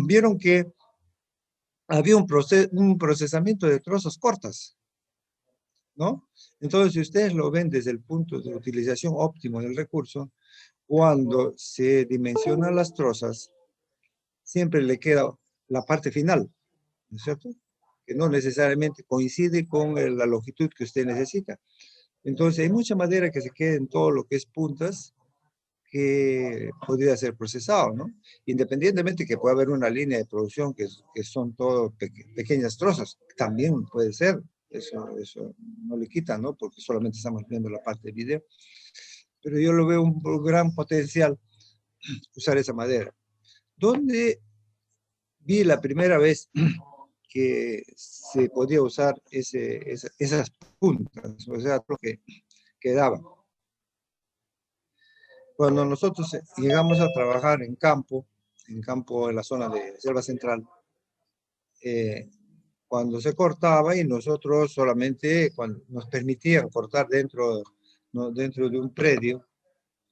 vieron que había un procesamiento de trozos cortas, ¿no? Entonces, si ustedes lo ven desde el punto de utilización óptimo del recurso, cuando se dimensionan las trozas, siempre le queda la parte final, ¿no es cierto? Que no necesariamente coincide con la longitud que usted necesita. Entonces, hay mucha madera que se queda en todo lo que es puntas que podría ser procesado, ¿no? Independientemente que pueda haber una línea de producción que son todo pequeñas trozas, también puede ser, eso no le quita, ¿no? Porque solamente estamos viendo la parte de video, pero yo lo veo un gran potencial usar esa madera. ¿Dónde vi la primera vez que se podía usar esas puntas, o sea, lo que quedaba? Cuando nosotros llegamos a trabajar en campo en la zona de Selva Central, eh, cuando se cortaba y nosotros solamente cuando nos permitían cortar dentro, ¿no? Dentro de un predio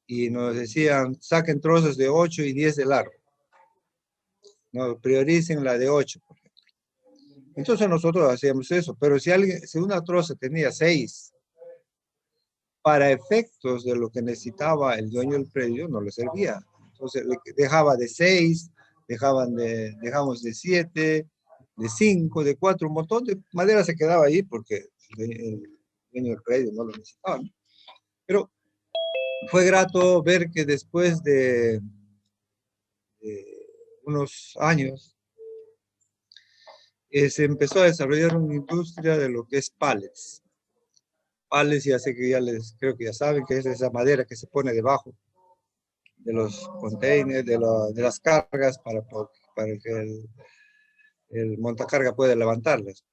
y nos decían saquen trozos de 8 y 10 de largo, no prioricen la de 8. Entonces nosotros hacíamos eso, pero si una troza tenía 6, para efectos de lo que necesitaba el dueño del predio, no le servía. Entonces dejaba de 6, dejamos de 7, de 5, de 4, un montón de madera se quedaba ahí porque el dueño del predio no lo necesitaba, ¿no? Pero fue grato ver que después de unos años se empezó a desarrollar una industria de lo que es pallets. Pallets, ya sé que creo que ya saben que es esa madera que se pone debajo de los containers, de las cargas para que el montacarga pueda levantarlas.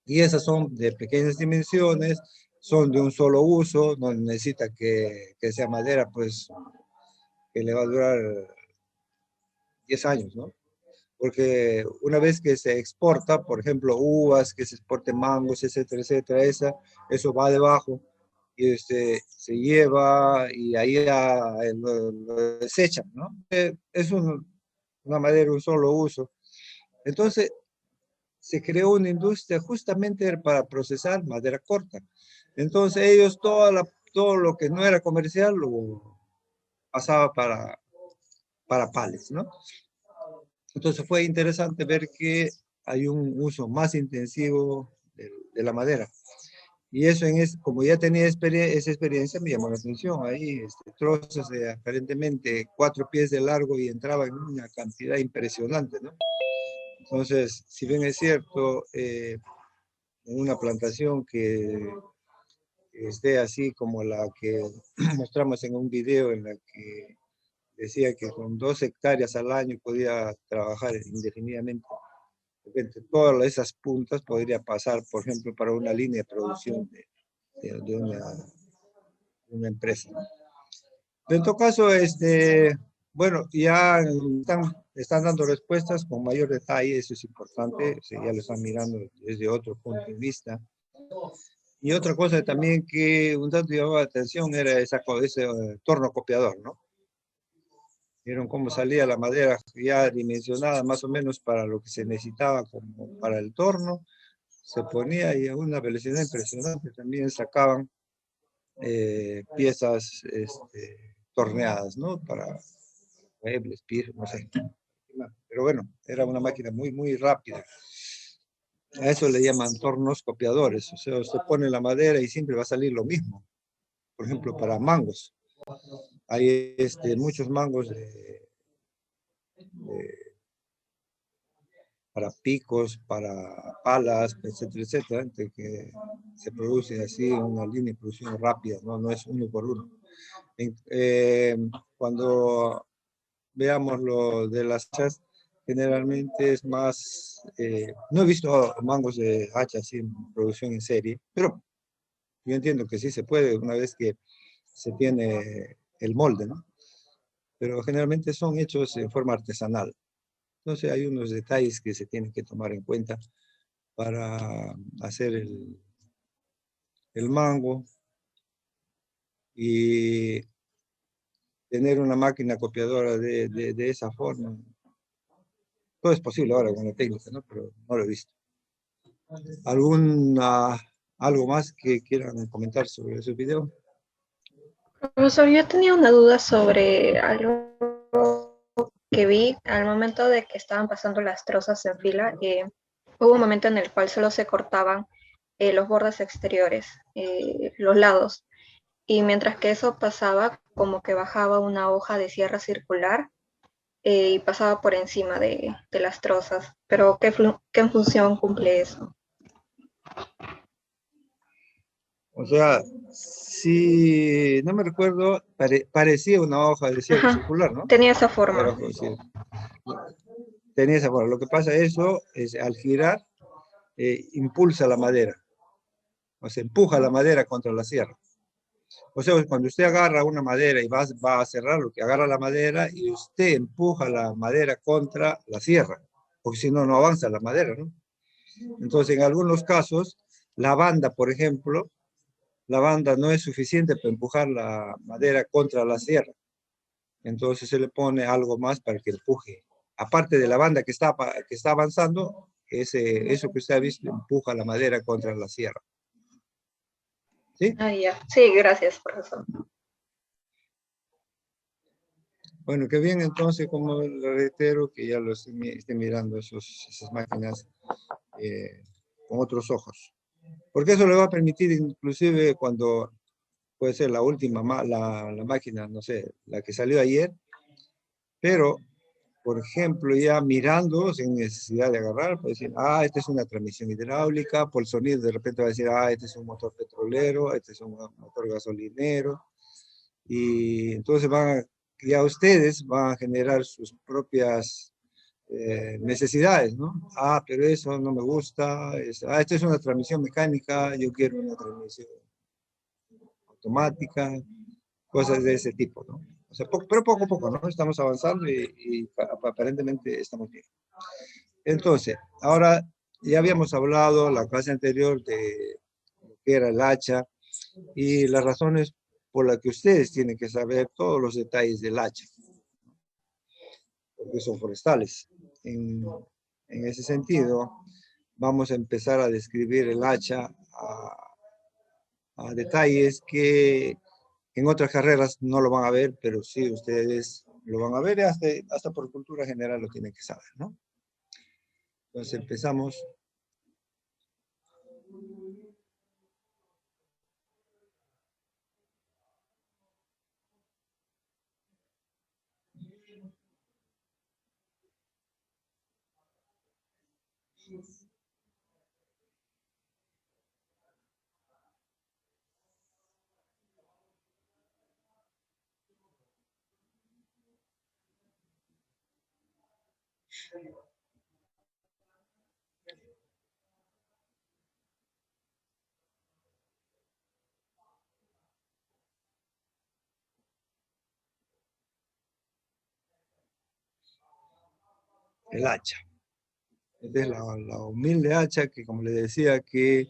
Y esas son de pequeñas dimensiones, son de un solo uso, no necesita que sea madera, pues que le va a durar 10 años, ¿no? Porque una vez que se exporta, por ejemplo, uvas, que se exporten mangos, etcétera, etcétera, eso va debajo y se lleva y ahí ya lo desechan, ¿no? Es una madera, un solo uso. Entonces, se creó una industria justamente para procesar madera corta. Entonces, ellos todo lo que no era comercial lo pasaba para pallets, ¿no? Entonces fue interesante ver que hay un uso más intensivo de la madera. Y eso, como ya tenía esa experiencia, me llamó la atención. Ahí trozos de aparentemente 4 pies de largo y entraba en una cantidad impresionante, ¿no? Entonces, si bien es cierto, en una plantación que esté así como la que mostramos en un video en la que decía que con 2 hectáreas al año podía trabajar indefinidamente. De repente, todas esas puntas podría pasar, por ejemplo, para una línea de producción de una empresa. En todo caso, bueno, ya están dando respuestas con mayor detalle, eso es importante, o sea, ya lo están mirando desde otro punto de vista. Y otra cosa también que un tanto llamaba la atención era ese torno copiador, ¿no? Vieron cómo salía la madera ya dimensionada más o menos para lo que se necesitaba como para el torno. Se ponía y a una velocidad impresionante también sacaban piezas torneadas, ¿no? Para muebles, pisos, no sé. Pero bueno, era una máquina muy, muy rápida. A eso le llaman tornos copiadores. O sea, se pone la madera y siempre va a salir lo mismo. Por ejemplo, para mangos. Hay muchos mangos para picos, para palas, etcétera, etcétera, que se produce así en una línea de producción rápida, no es uno por uno. Cuando veamos lo de las hachas, generalmente es más, no he visto mangos de hacha así en producción en serie, pero yo entiendo que sí se puede una vez que se tiene el molde, ¿no? Pero generalmente son hechos en forma artesanal. Entonces hay unos detalles que se tienen que tomar en cuenta para hacer el mango y tener una máquina copiadora de esa forma. Todo es posible ahora con la técnica, ¿no? Pero no lo he visto. ¿Algo más que quieran comentar sobre ese video? Profesor, yo tenía una duda sobre algo que vi al momento de que estaban pasando las trozas en fila. Hubo un momento en el cual solo se cortaban los bordes exteriores, los lados, y mientras que eso pasaba, como que bajaba una hoja de sierra circular y pasaba por encima de las trozas. Pero ¿qué función cumple eso? O sea, si no me recuerdo, parecía una hoja de cierre Ajá, circular, ¿no? tenía esa forma. Pero pues, sí, tenía esa forma. Lo que pasa eso es al girar, impulsa la madera, o sea, empuja la madera contra la sierra. O sea, cuando usted agarra una madera y va a cerrar, lo que agarra la madera y usted empuja la madera contra la sierra, porque si no, no avanza la madera, ¿no? Entonces, en algunos casos, la banda, por ejemplo, la banda no es suficiente para empujar la madera contra la sierra. Entonces se le pone algo más para que empuje. Aparte de la banda que está avanzando, eso que usted ha visto empuja la madera contra la sierra. ¿Sí? Ah, ya. Sí, gracias, profesor. Bueno, qué bien, entonces, como le reitero, que ya lo esté mirando esas máquinas con otros ojos. Porque eso le va a permitir, inclusive, cuando puede ser la última, la máquina, no sé, la que salió ayer, pero, por ejemplo, ya mirando, sin necesidad de agarrar, puede decir, esta es una transmisión hidráulica, por el sonido de repente va a decir, este es un motor petrolero, este es un motor gasolinero, y entonces ya ustedes van a generar sus propias necesidades, ¿no? Pero eso no me gusta, esta es una transmisión mecánica, yo quiero una transmisión automática, cosas de ese tipo, ¿no? O sea, pero poco a poco, ¿no? Estamos avanzando y aparentemente estamos bien. Entonces, ahora ya habíamos hablado la clase anterior de lo que era el hacha y las razones por las que ustedes tienen que saber todos los detalles del hacha, porque son forestales. En ese sentido, vamos a empezar a describir el hacha a detalles que en otras carreras no lo van a ver, pero sí ustedes lo van a ver, hasta por cultura general lo tienen que saber, ¿no? Entonces empezamos. El hacha. Esta es la humilde hacha que, como les decía, que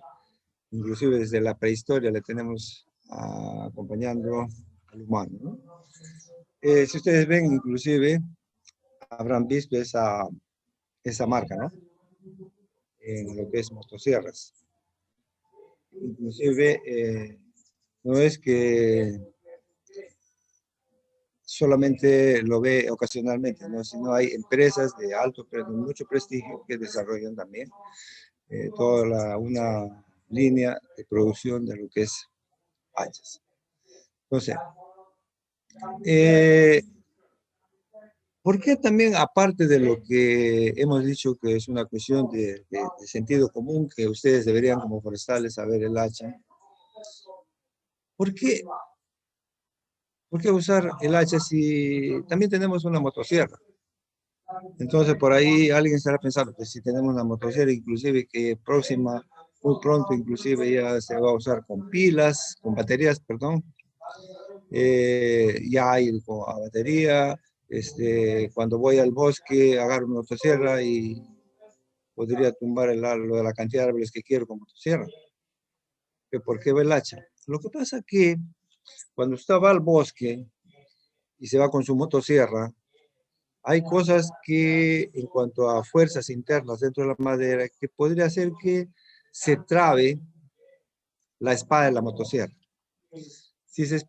inclusive desde la prehistoria le tenemos acompañando al humano, ¿no? Si ustedes ven, inclusive, habrán visto esa marca, ¿no? En lo que es motosierras. Inclusive, no es que solamente lo ve ocasionalmente, ¿no? Sino hay empresas de mucho prestigio que desarrollan también toda una línea de producción de lo que es hachas. Entonces, eh, ¿por qué también, aparte de lo que hemos dicho que es una cuestión de sentido común, que ustedes deberían como forestales saber el hacha, ¿por qué, ¿por qué usar el hacha si también tenemos una motosierra? Entonces, por ahí alguien estará pensando que si tenemos una motosierra, inclusive que muy pronto, inclusive ya se va a usar con pilas, con baterías, perdón, ya hay a batería. Cuando voy al bosque, agarro una motosierra y podría tumbar lo de la cantidad de árboles que quiero con motosierra. ¿Por qué va el hacha? Lo que pasa es que cuando usted va al bosque y se va con su motosierra, hay cosas que en cuanto a fuerzas internas dentro de la madera que podría hacer que se trabe la espada de la motosierra. Si se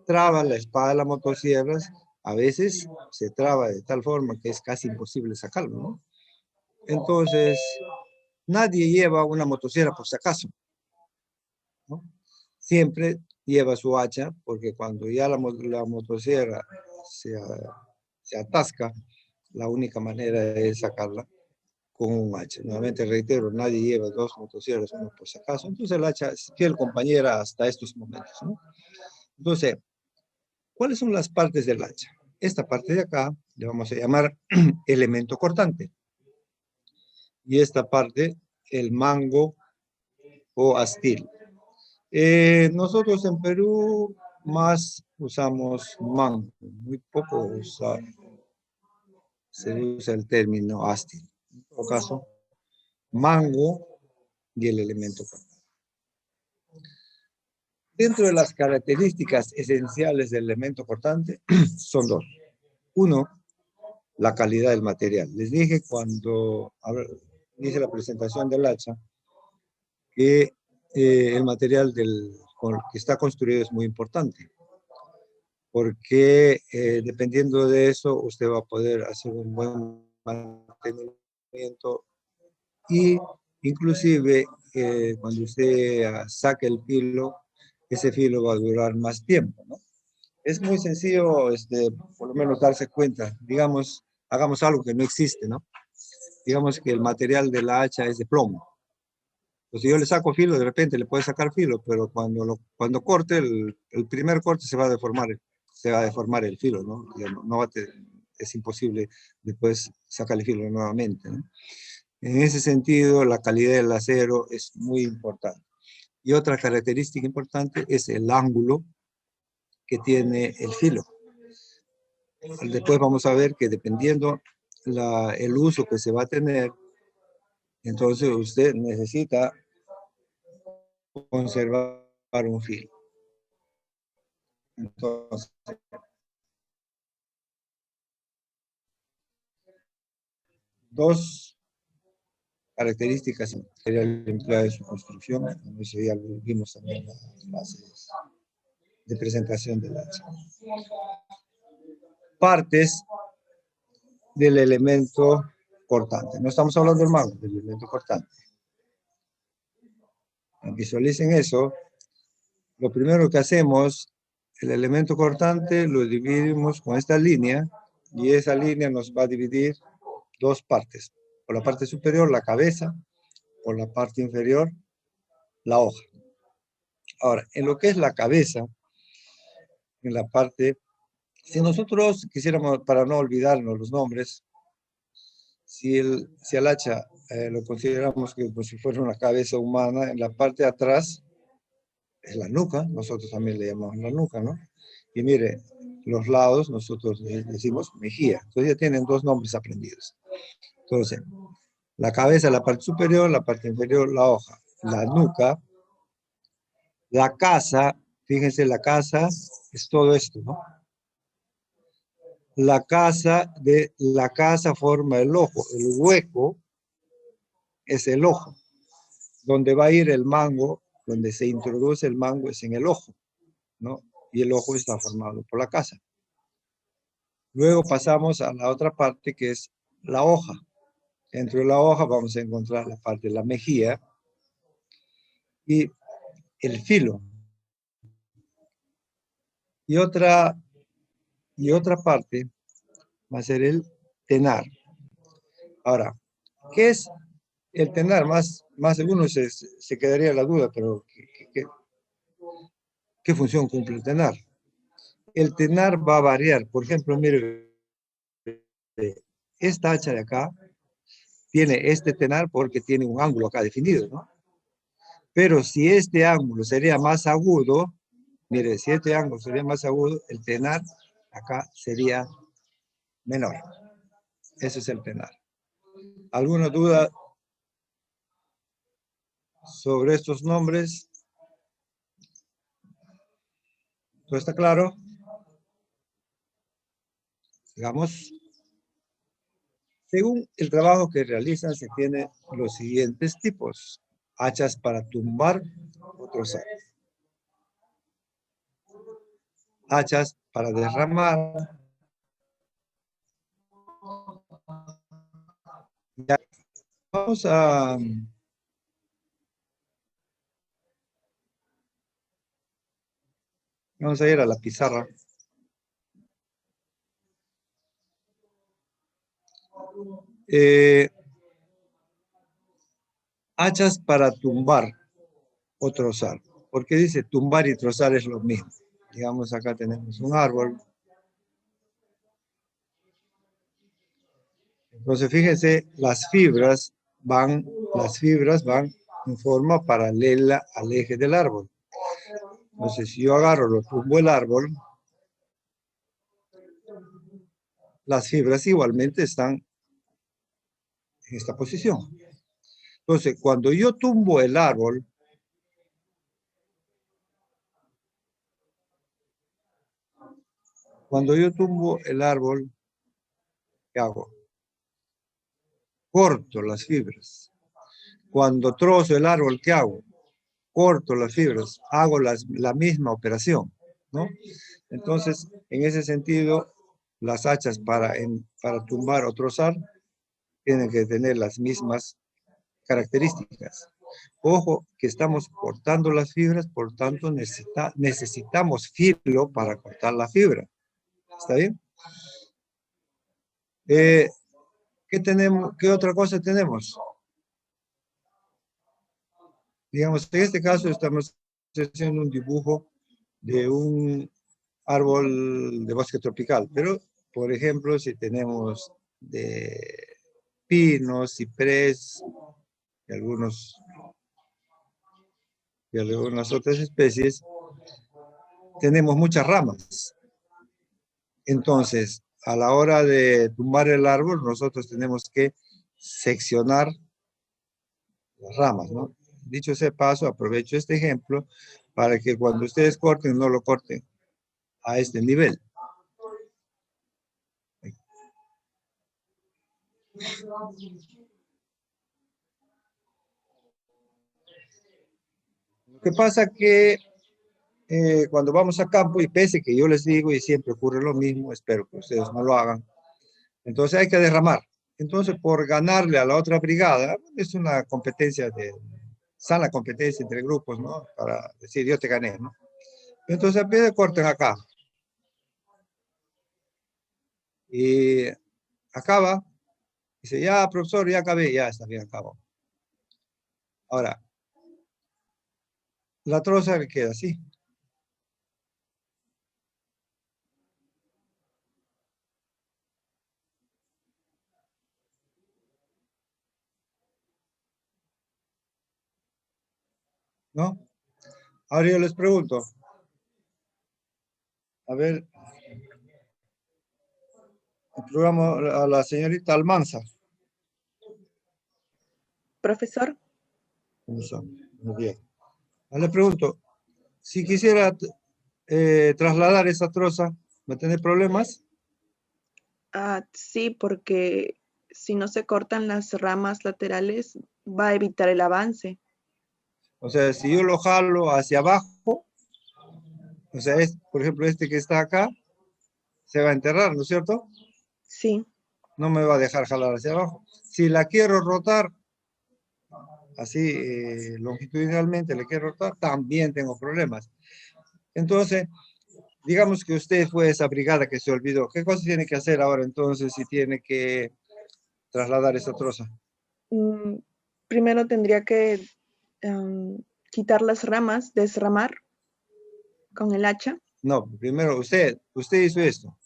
traba la espada de la motosierra, a veces se traba de tal forma que es casi imposible sacarlo, ¿no? Entonces, nadie lleva una motosierra por si acaso, ¿no? Siempre lleva su hacha, porque cuando ya la motosierra se atasca, la única manera es sacarla con un hacha. Nuevamente reitero, nadie lleva dos motosierras, uno por si acaso. Entonces el hacha es fiel compañera hasta estos momentos, ¿no? Entonces, ¿cuáles son las partes del hacha? Esta parte de acá le vamos a llamar elemento cortante. Y esta parte, el mango o astil. Nosotros en Perú más usamos mango, muy poco se usa el término astil. En todo caso, mango y el elemento cortante. Dentro de las características esenciales del elemento cortante son dos. Uno, la calidad del material. Les dije cuando hice la presentación del hacha que el material con el que está construido es muy importante, porque dependiendo de eso usted va a poder hacer un buen mantenimiento y inclusive cuando usted saque el filo, ese filo va a durar más tiempo, ¿no? Es muy sencillo, por lo menos darse cuenta. Digamos, hagamos algo que no existe, ¿no? Digamos que el material de la hacha es de plomo. Pues si yo le saco filo, de repente le puede sacar filo, pero cuando corte, el primer corte se va a deformar el filo, ¿no? Es imposible después sacarle filo nuevamente, ¿no? En ese sentido, la calidad del acero es muy importante. Y otra característica importante es el ángulo que tiene el filo. Después vamos a ver que dependiendo el uso que se va a tener, entonces usted necesita conservar un filo. Entonces, dos características material empleado en su construcción, eso ya lo vimos también en las clases de presentación del hacha. Partes del elemento cortante. No estamos hablando del mango, del elemento cortante. Visualicen eso. Lo primero que hacemos, el elemento cortante lo dividimos con esta línea y esa línea nos va a dividir dos partes. Por la parte superior, la cabeza, por la parte inferior, la hoja. Ahora, en lo que es la cabeza, en la parte, si nosotros quisiéramos, para no olvidarnos los nombres, si el hacha lo consideramos que como si fuera una cabeza humana, en la parte de atrás es la nuca, nosotros también le llamamos la nuca, ¿no? Y mire, los lados nosotros decimos mejilla, entonces ya tienen dos nombres aprendidos. Entonces, la cabeza, la parte superior, la parte inferior, la hoja, la nuca, la casa, fíjense, la casa es todo esto, ¿no? La casa forma el ojo, el hueco es el ojo. Donde va a ir el mango, donde se introduce el mango es en el ojo, ¿no? Y el ojo está formado por la casa. Luego pasamos a la otra parte que es la hoja. Dentro de la hoja vamos a encontrar la parte de la mejilla y el filo. Y otra parte va a ser el tenar. Ahora, ¿qué es el tenar? Más de uno se quedaría la duda, pero ¿qué función cumple el tenar? El tenar va a variar. Por ejemplo, mire, esta hacha de acá tiene este tenar porque tiene un ángulo acá definido, ¿no? Pero si este ángulo sería más agudo, mire, si este ángulo sería más agudo, el tenar acá sería menor. Ese es el tenar. ¿Alguna duda sobre estos nombres? ¿Todo está claro? Digamos, según el trabajo que realizan, se tiene los siguientes tipos. Hachas para tumbar o trozar. Hachas para derramar. Ya. Vamos a ir a la pizarra. Hachas para tumbar o trozar. Porque dice tumbar y trozar es lo mismo. Digamos, acá tenemos un árbol. Entonces, fíjense, las fibras van en forma paralela al eje del árbol. Entonces, si yo agarro, lo tumbo el árbol, las fibras igualmente están en esta posición. Entonces, cuando yo tumbo el árbol, ¿qué hago? Corto las fibras. Cuando trozo el árbol, ¿qué hago? Corto las fibras. Hago la misma operación, ¿no? Entonces, en ese sentido, las hachas para tumbar o trozar tienen que tener las mismas características. Ojo que estamos cortando las fibras, por tanto necesitamos filo para cortar la fibra. ¿Está bien? ¿Qué tenemos? ¿Qué otra cosa tenemos? Digamos, en este caso estamos haciendo un dibujo de un árbol de bosque tropical, pero, por ejemplo, si tenemos de pinos, ciprés y algunas otras especies, tenemos muchas ramas. Entonces, a la hora de tumbar el árbol, nosotros tenemos que seccionar las ramas, ¿no? Dicho ese paso, aprovecho este ejemplo para que cuando ustedes corten, no lo corten a este nivel. Lo que pasa que cuando vamos a campo, y pese que yo les digo y siempre ocurre lo mismo, espero que ustedes no lo hagan, entonces hay que derramar. Entonces, por ganarle a la otra brigada, es una competencia sana competencia entre grupos, ¿no? Para decir, yo te gané, ¿no? Entonces, a pie de corten acá. Y acaba. Dice, ya, profesor, ya acabé. Ya está bien, acabó. Ahora, la troza que queda así. ¿No? Ahora yo les pregunto. A ver, el programa a la señorita Almanza. Profesor. Muy bien. Ahora le pregunto, si quisiera trasladar esa troza, ¿va a tener problemas? Sí, porque si no se cortan las ramas laterales, va a evitar el avance. O sea, si yo lo jalo hacia abajo, o sea, por ejemplo, este que está acá, se va a enterrar, ¿no es cierto? Sí. No me va a dejar jalar hacia abajo. Si la quiero rotar, así longitudinalmente le quiero rotar, también tengo problemas. Entonces, digamos que usted fue esa brigada que se olvidó. ¿Qué cosa tiene que hacer ahora entonces si tiene que trasladar esa troza? Primero tendría que quitar las ramas, desramar con el hacha. No, primero usted hizo esto.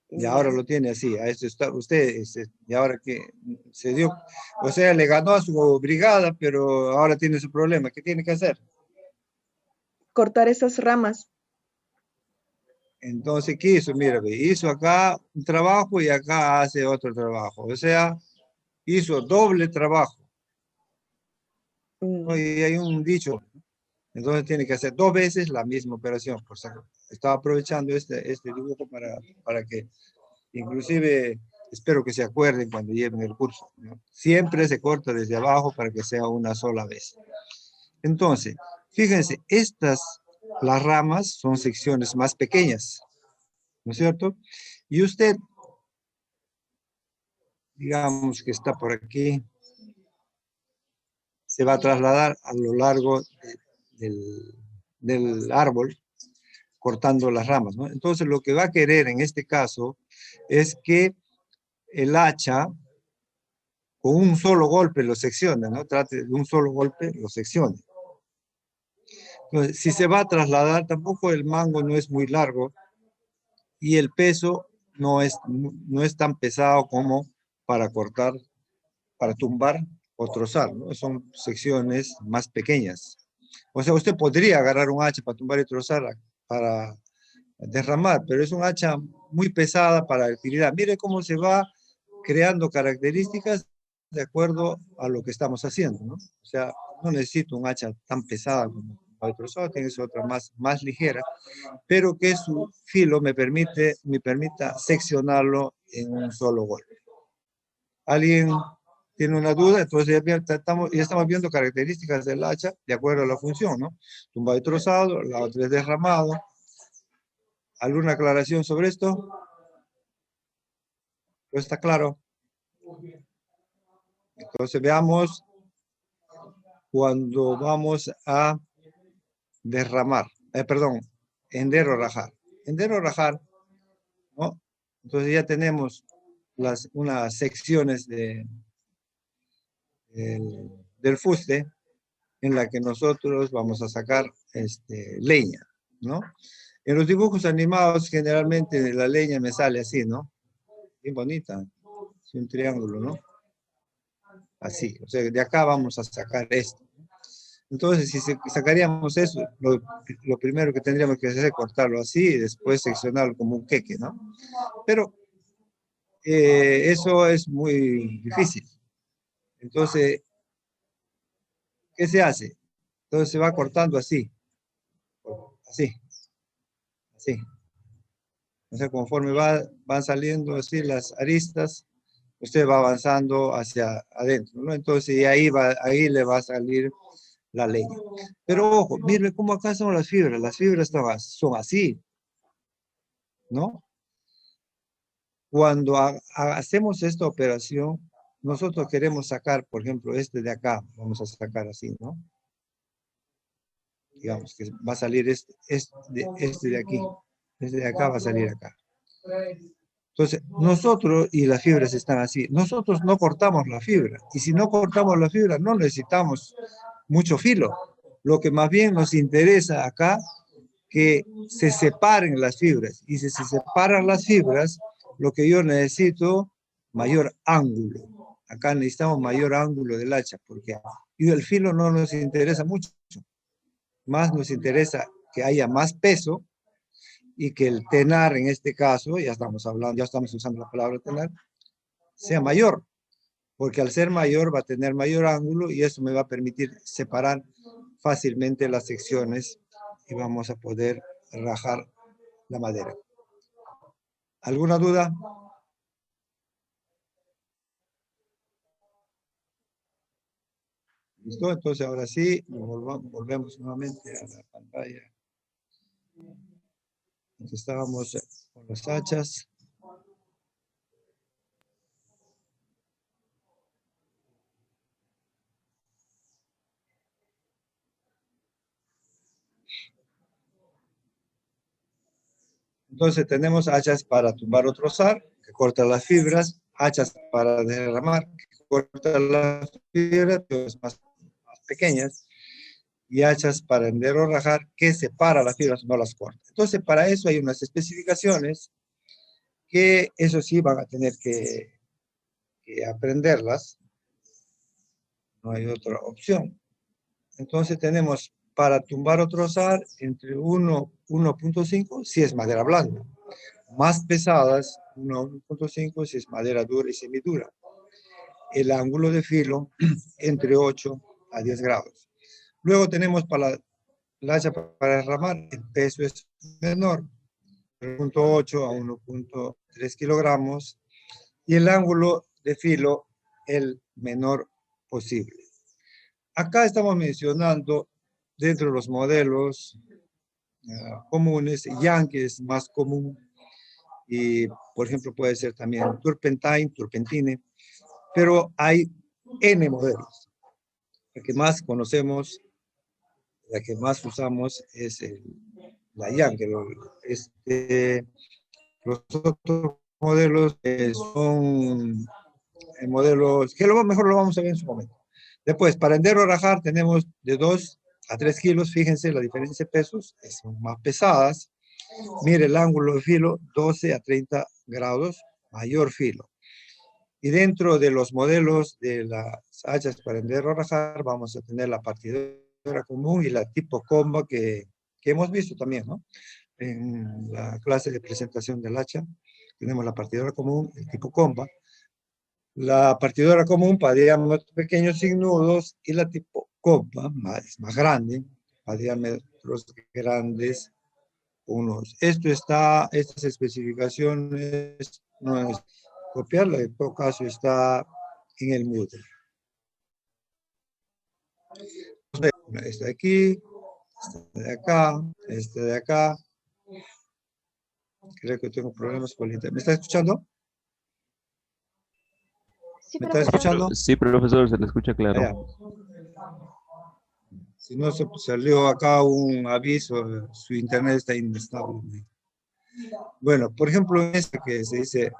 Y ahora Ya. lo tiene así. A esto está usted, y ahora que se dio, o sea, le ganó a su brigada, pero ahora tiene su problema. ¿Qué tiene que hacer? Cortar esas ramas. Entonces, ¿qué hizo? Mira, hizo acá un trabajo y acá hace otro trabajo. O sea, hizo doble trabajo. Y hay un dicho, Entonces tiene que hacer 2 veces la misma operación. Por eso estaba aprovechando este dibujo para que inclusive espero que se acuerden cuando lleven el curso, ¿no? Siempre se corta desde abajo para que sea una sola vez. Entonces, fíjense, las ramas son secciones más pequeñas, ¿no es cierto? Y usted, digamos que está por aquí, se va a trasladar a lo largo del árbol, cortando las ramas, ¿no? Entonces, lo que va a querer en este caso es que el hacha, con un solo golpe lo seccione, ¿no? Trate de un solo golpe, lo seccione. Entonces, si se va a trasladar, tampoco el mango no es muy largo y el peso no es tan pesado como para cortar, para tumbar o trozar, ¿no? Son secciones más pequeñas. O sea, usted podría agarrar un hacha para tumbar y trozar, para derramar, pero es un hacha muy pesada para la utilidad. Mire cómo se va creando características de acuerdo a lo que estamos haciendo, ¿no? O sea, no necesito un hacha tan pesada como el trozado, tiene otra más ligera, pero que su filo me permita seccionarlo en un solo golpe. ¿Alguien tiene una duda? Entonces ya estamos viendo características del hacha de acuerdo a la función, ¿no? Tumbado y trozado, la otra es derramado. ¿Alguna aclaración sobre esto? ¿No está claro? Entonces veamos cuando vamos a derramar, hender o rajar. Hender o rajar, ¿no? Entonces ya tenemos unas secciones del fuste en la que nosotros vamos a sacar leña, ¿no? En los dibujos animados generalmente la leña me sale así, ¿no? Bien bonita, es un triángulo, ¿no? Así, o sea, de acá vamos a sacar esto. Entonces, si sacaríamos eso, lo primero que tendríamos que hacer es cortarlo así y después seccionarlo como un queque, ¿no? Pero eso es muy difícil. Entonces, ¿qué se hace? Entonces se va cortando así, así. O sea, conforme van saliendo así las aristas, usted va avanzando hacia adentro, ¿no? Entonces, y ahí le va a salir la leña. Pero ojo, mire cómo acá son las fibras son así, ¿no? Cuando hacemos esta operación, nosotros queremos sacar, por ejemplo, este de acá, vamos a sacar así, ¿no? Digamos que va a salir este de aquí, este de acá va a salir acá. Entonces, nosotros, y las fibras están así, nosotros no cortamos la fibra, y si no cortamos la fibra, no necesitamos mucho filo. Lo que más bien nos interesa acá, que se separen las fibras, y si se separan las fibras, lo que yo necesito, mayor ángulo. Acá necesitamos mayor ángulo del hacha, porque el filo no nos interesa mucho, más nos interesa que haya más peso, y que el tenar en este caso, ya estamos usando la palabra tenar, sea mayor, porque al ser mayor va a tener mayor ángulo y eso me va a permitir separar fácilmente las secciones y vamos a poder rajar la madera. ¿Alguna duda? ¿Listo? Entonces ahora sí, volvemos nuevamente a la pantalla. Entonces estábamos con las hachas. Entonces tenemos hachas para tumbar o trozar, que cortan las fibras, hachas para derramar, que cortan las fibras, pues más pequeñas, y hachas para hender o rajar, que separa las fibras, no las corta. Entonces para eso hay unas especificaciones que eso sí van a tener que aprenderlas, no hay otra opción. Entonces tenemos para tumbar o trozar entre 1.5 si es madera blanda. Más pesadas, 1.5 si es madera dura y semidura. El ángulo de filo entre 8 a 10 grados. Luego tenemos para el hacha para derramar, el peso es menor, 0,8 a 1,3 kilogramos, y el ángulo de filo el menor posible. Acá estamos mencionando dentro de los modelos comunes, Yankee es más común, y por ejemplo puede ser también turpentine, pero hay N modelos. La que más conocemos, la que más usamos es la Yankee. Los otros modelos son modelos que mejor lo vamos a ver en su momento. Después, para ender o rajar tenemos de 2 a 3 kilos, fíjense la diferencia de pesos, son más pesadas. Mire el ángulo de filo, 12 a 30 grados, mayor filo. Y dentro de los modelos de las hachas para ender o rajar, vamos a tener la partidora común y la tipo comba que hemos visto también, ¿no? En la clase de presentación del hacha, tenemos la partidora común, el tipo comba. La partidora común para diámetros pequeños sin nudos y la tipo comba, más grande, para diámetros grandes. Estas especificaciones no es copiarla, en todo caso está en el Moodle. Este de aquí, este de acá, este de acá. Creo que tengo problemas con el internet. ¿Me está escuchando? Sí, ¿Me está profesor. escuchando? Sí, profesor, se le escucha claro. Allá. Si no, salió acá un aviso, su internet está inestable. Bueno, por ejemplo, en este que se dice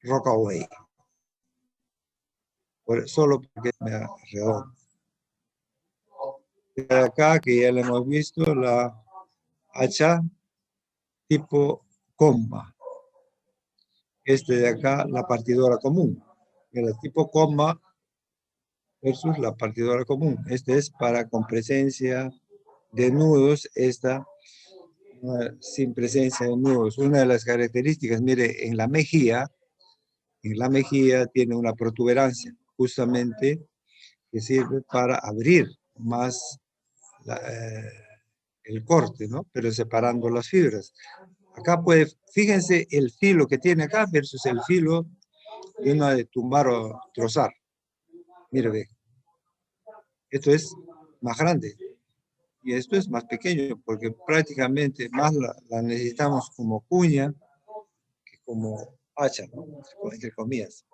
Rockaway. Solo porque me redondo. Acá, que ya le hemos visto, la hacha tipo comba. Este de acá, la partidora común. El tipo comba versus la partidora común. Este es para con presencia de nudos, esta sin presencia de nudos. Una de las características, mire, en la mejilla tiene una protuberancia, justamente que sirve para abrir más el corte, ¿no? Pero separando las fibras. Acá fíjense el filo que tiene acá versus el filo de una de tumbar o trozar. Mire, ve. Esto es más grande y esto es más pequeño porque prácticamente más la necesitamos como cuña que como hacha, ¿no? Entre comillas.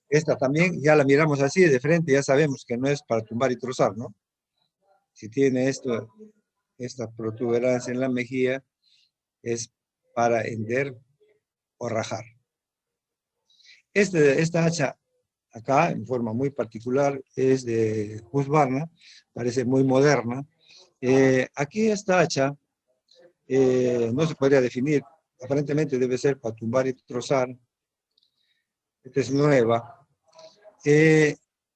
Esta también ya la miramos así de frente, ya sabemos que no es para tumbar y trozar, ¿no? Si tiene esta protuberancia en la mejilla, es para hender o rajar. Esta hacha acá, en forma muy particular, es de Husqvarna, parece muy moderna. Aquí esta hacha no se podría definir, aparentemente debe ser para tumbar y trozar. Esta es nueva.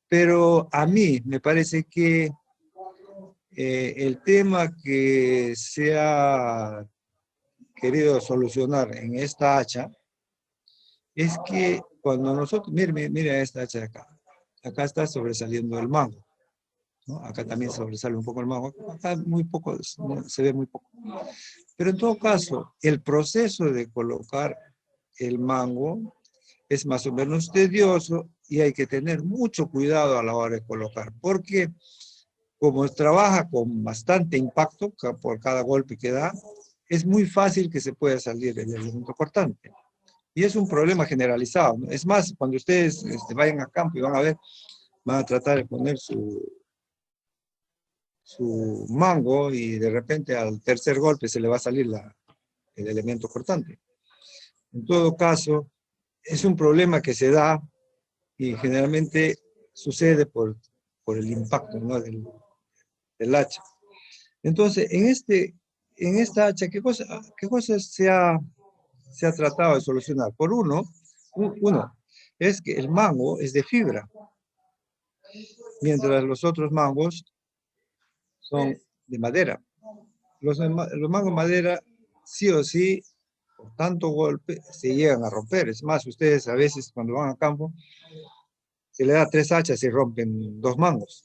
Pero a mí me parece que el tema que se ha querido solucionar en esta hacha es que cuando nosotros, mire esta hacha de acá está sobresaliendo el mango, ¿no? Acá también sobresale un poco el mango, acá muy poco, se ve muy poco. Pero en todo caso, el proceso de colocar el mango es más o menos tedioso y hay que tener mucho cuidado a la hora de colocar, porque como trabaja con bastante impacto por cada golpe que da, es muy fácil que se pueda salir el elemento cortante. Y es un problema generalizado, ¿no? Es más, cuando ustedes vayan a campo y van a ver, van a tratar de poner su mango y de repente al tercer golpe se le va a salir el elemento cortante. En todo caso, es un problema que se da y generalmente sucede por el impacto, ¿no? del hacha. Entonces, en esta hacha, ¿qué cosas se ha tratado de solucionar? Por uno, es que el mango es de fibra, mientras los otros mangos son de madera. Los mangos de madera, sí o sí, por tanto golpe, se llegan a romper. Es más, ustedes a veces cuando van a campo, se le da 3 hachas y rompen 2 mangos.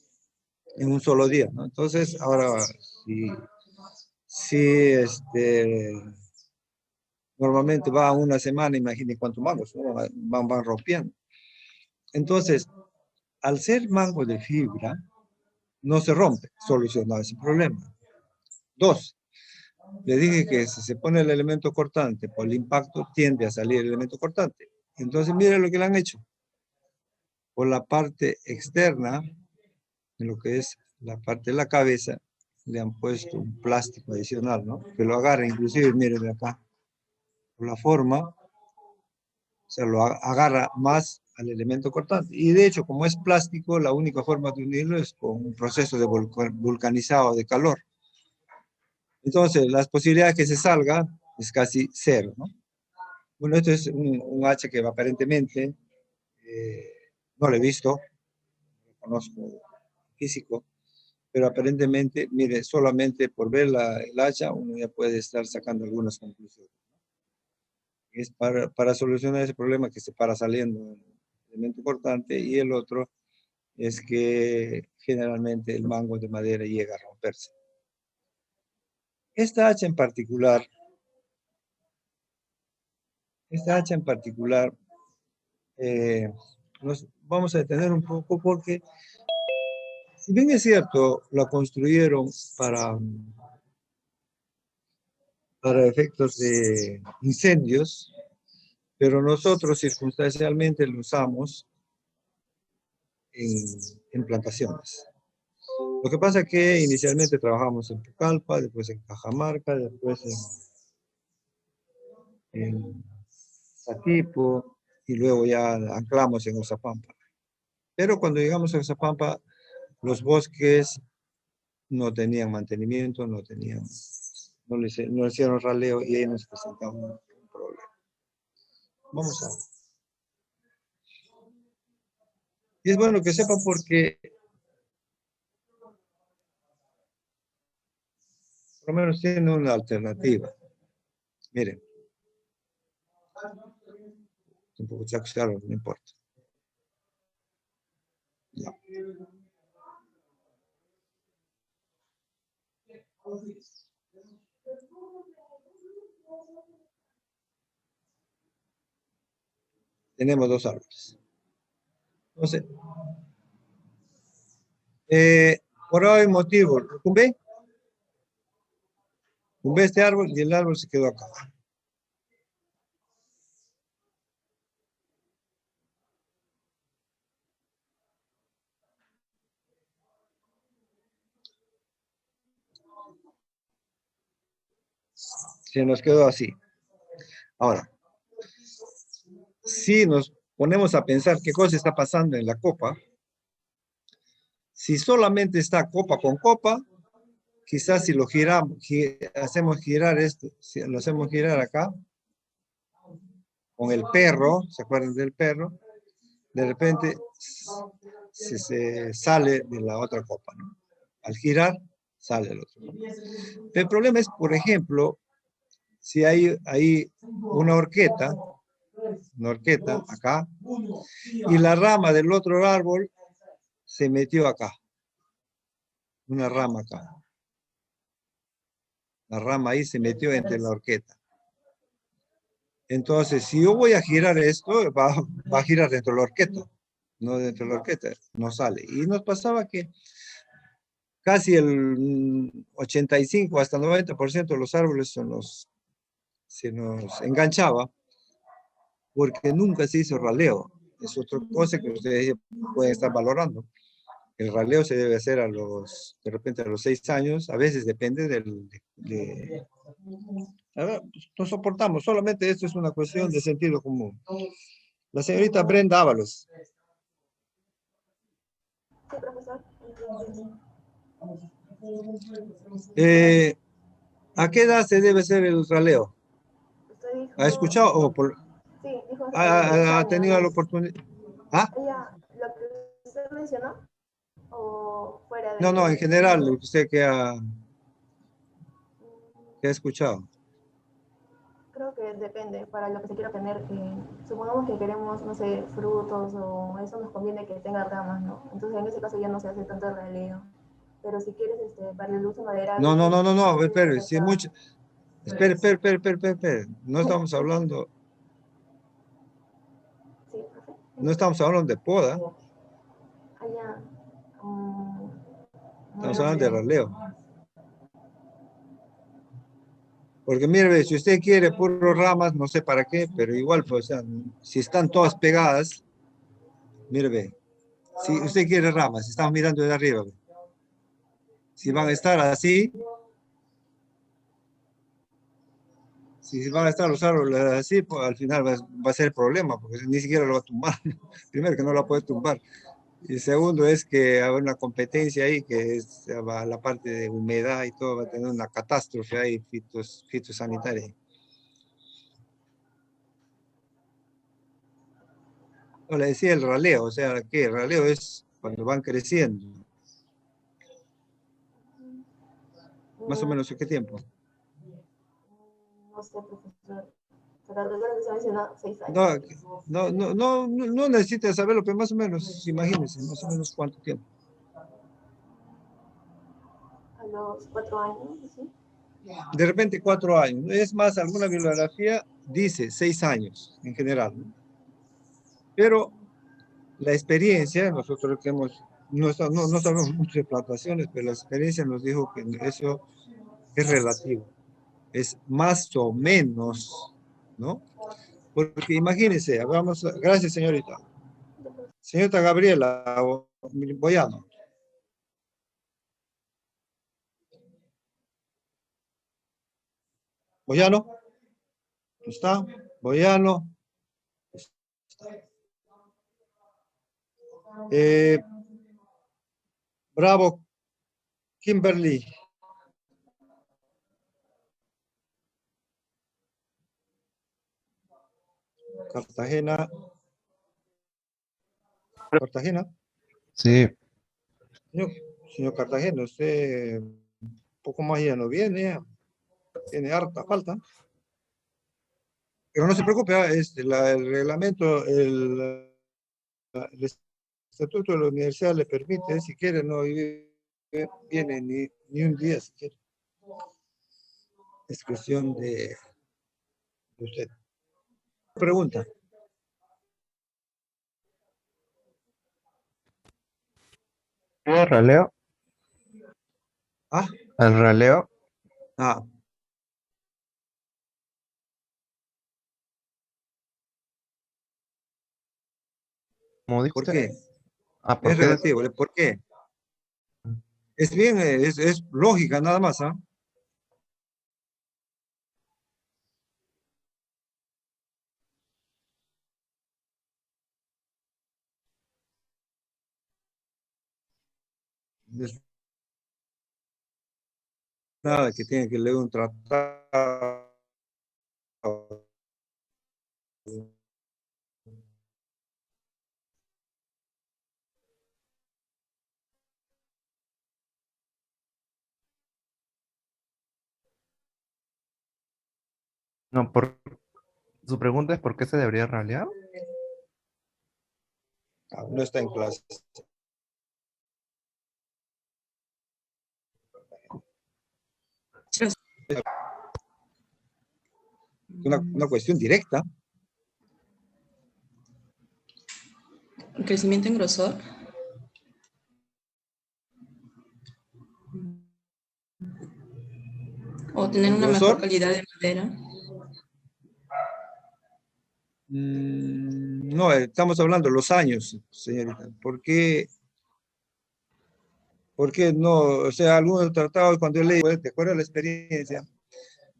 en un solo día, ¿no? Entonces, ahora, si normalmente va una semana, imagínense cuántos mangos, ¿no? Van rompiendo. Entonces, al ser mango de fibra, no se rompe, solucionado ese problema. Dos, le dije que si se pone el elemento cortante por el impacto, tiende a salir el elemento cortante. Entonces, mire lo que le han hecho. Por la parte externa, en lo que es la parte de la cabeza, le han puesto un plástico adicional, ¿no? Que lo agarra, inclusive, miren de acá, por la forma, o sea, lo agarra más al elemento cortante. Y de hecho, como es plástico, la única forma de unirlo es con un proceso de vulcanizado de calor. Entonces, las posibilidades que se salga es casi cero, ¿no? Bueno, esto es un hacha que aparentemente no lo he visto, no lo conozco físico, pero aparentemente, mire, solamente por ver el hacha uno ya puede estar sacando algunas conclusiones. Es para solucionar ese problema que se para saliendo el elemento cortante, y el otro es que generalmente el mango de madera llega a romperse. Esta hacha en particular, nos vamos a detener un poco porque, si bien es cierto, la construyeron para efectos de incendios, pero nosotros circunstancialmente lo usamos en plantaciones. Lo que pasa es que inicialmente trabajamos en Pucallpa, después en Cajamarca, después en Satipo, y luego ya anclamos en Oxapampa. Pero cuando llegamos a Oxapampa, los bosques no tenían mantenimiento, no le hicieron raleo, y ahí nos presentaba un problema. Vamos a ver. Y es bueno que sepan porque por lo menos tienen una alternativa. Miren. Un poco claro, no importa. Ya. Tenemos dos árboles. Entonces, por hoy motivo, tumbé este árbol y el árbol se quedó acá. Se nos quedó así. Ahora, si nos ponemos a pensar qué cosa está pasando en la copa, si solamente está copa con copa, quizás si lo giramos, hacemos girar esto, si lo hacemos girar acá, con el perro, ¿se acuerdan del perro? De repente se sale de la otra copa, ¿no? Al girar, sale el otro. El problema es, por ejemplo, si hay una horqueta acá, y la rama del otro árbol se metió acá. Una rama acá. La rama ahí se metió entre la horqueta. Entonces, si yo voy a girar esto, va a girar dentro de la horqueta. No dentro de la horqueta, no sale. Y nos pasaba que casi el 85 hasta 90% de los árboles se nos enganchaba porque nunca se hizo raleo. Es otra cosa que ustedes pueden estar valorando. El raleo se debe hacer de repente a los 6 años, a veces depende a ver, no soportamos, solamente esto es una cuestión de sentido común. La señorita Brenda Ábalos. Sí, profesor. ¿A qué edad se debe hacer el raleo? Usted dijo... ¿Ha escuchado o Sí, dijo ha 6 tenido la años. oportunidad? ¿Ah? Ella, lo que usted mencionó, o fuera No, en de... general, usted que ha escuchado. Creo que depende, para lo que se quiera tener. Supongamos que queremos, no sé, frutos o eso nos conviene que tenga ramas, ¿no? Entonces en ese caso ya no se hace tanto releo. pero si quieres para el uso maderable... No, espere, si es mucho... Espere. No estamos hablando... Sí, profe. No estamos hablando de poda, Allá... estamos hablando de raleo. Porque mire, ve, si usted quiere puros ramas, no sé para qué, pero igual, pues, o sea, si están todas pegadas, mire, ve, si usted quiere ramas, estamos mirando de arriba, ve. Si van a estar así, si van a estar los árboles así, pues al final va a ser el problema, porque ni siquiera lo va a tumbar. Primero que no la puede tumbar. Y segundo es que va a haber una competencia ahí, que es la parte de humedad y todo, va a tener una catástrofe ahí fitosanitaria. No, le decía el raleo, o sea, ¿qué? El raleo es cuando van creciendo. Más o menos, ¿en qué tiempo? No sé, profesor. Pero recuerdo que se mencionó 6 años. No necesita saberlo, pero más o menos, imagínense, más o menos cuánto tiempo. A los 4 años, ¿sí? De repente 4 años. Es más, alguna bibliografía dice 6 años en general, ¿no? Pero la experiencia, nosotros que no sabemos mucho de plantaciones, pero la experiencia nos dijo que eso es relativo. Es más o menos, ¿no? Porque imagínense, gracias señorita. Señorita Gabriela Boyano. Boyano. ¿Está? Boyano. Bravo. Kimberly. Cartagena. Cartagena. Sí, Señor Cartagena, usted un poco más ya no viene, tiene harta falta. Pero no se preocupe, el reglamento, el estatuto de la universidad le permite, si quiere, no viene ni un día, si quiere. Es cuestión de usted. Pregunta. ¿el raleo? Ah, ¿El raleo? ah, ¿Cómo dijo ¿por usted? qué? ¿Por Es qué? relativo, ¿por qué? Es bien, es lógica nada más, ¿ah? Es nada que tiene que leer un tratado. No, su pregunta es ¿por qué se debería ralear? No está en clase. Una cuestión directa. ¿El crecimiento en grosor? ¿O tener una ¿Grosor? mejor calidad de madera? No, estamos hablando de los años, señorita. ¿Por qué no? O sea, algunos tratados, cuando yo leí, de acuerdo a la experiencia,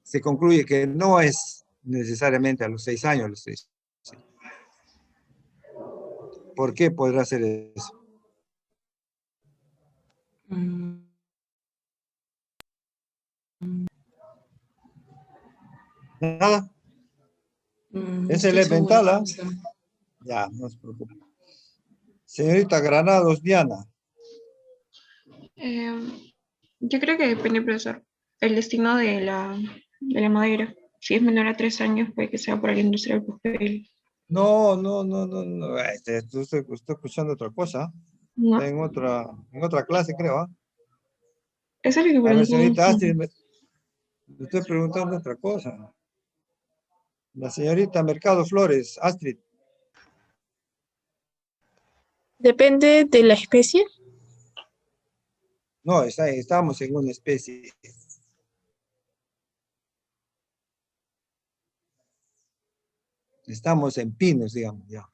se concluye que no es necesariamente a los 6 años los 6. ¿Por qué podrá ser eso? Nada. No Es estoy segura, elemental, ¿ah? profesor. Ya, no se preocupe. Señorita Granados Diana. Yo creo que depende, profesor, el destino de la madera. Si es menor a 3 años, puede que sea para la industria del papel. No. Estoy escuchando otra cosa. No, Está en otra clase, creo, ¿ah? Eso es lo que A ver, pregunté. señorita Astrid, le estoy preguntando otra cosa. La señorita Mercado Flores, Astrid. Depende de la especie. No, estamos en una especie. Estamos en pinos, digamos, ya.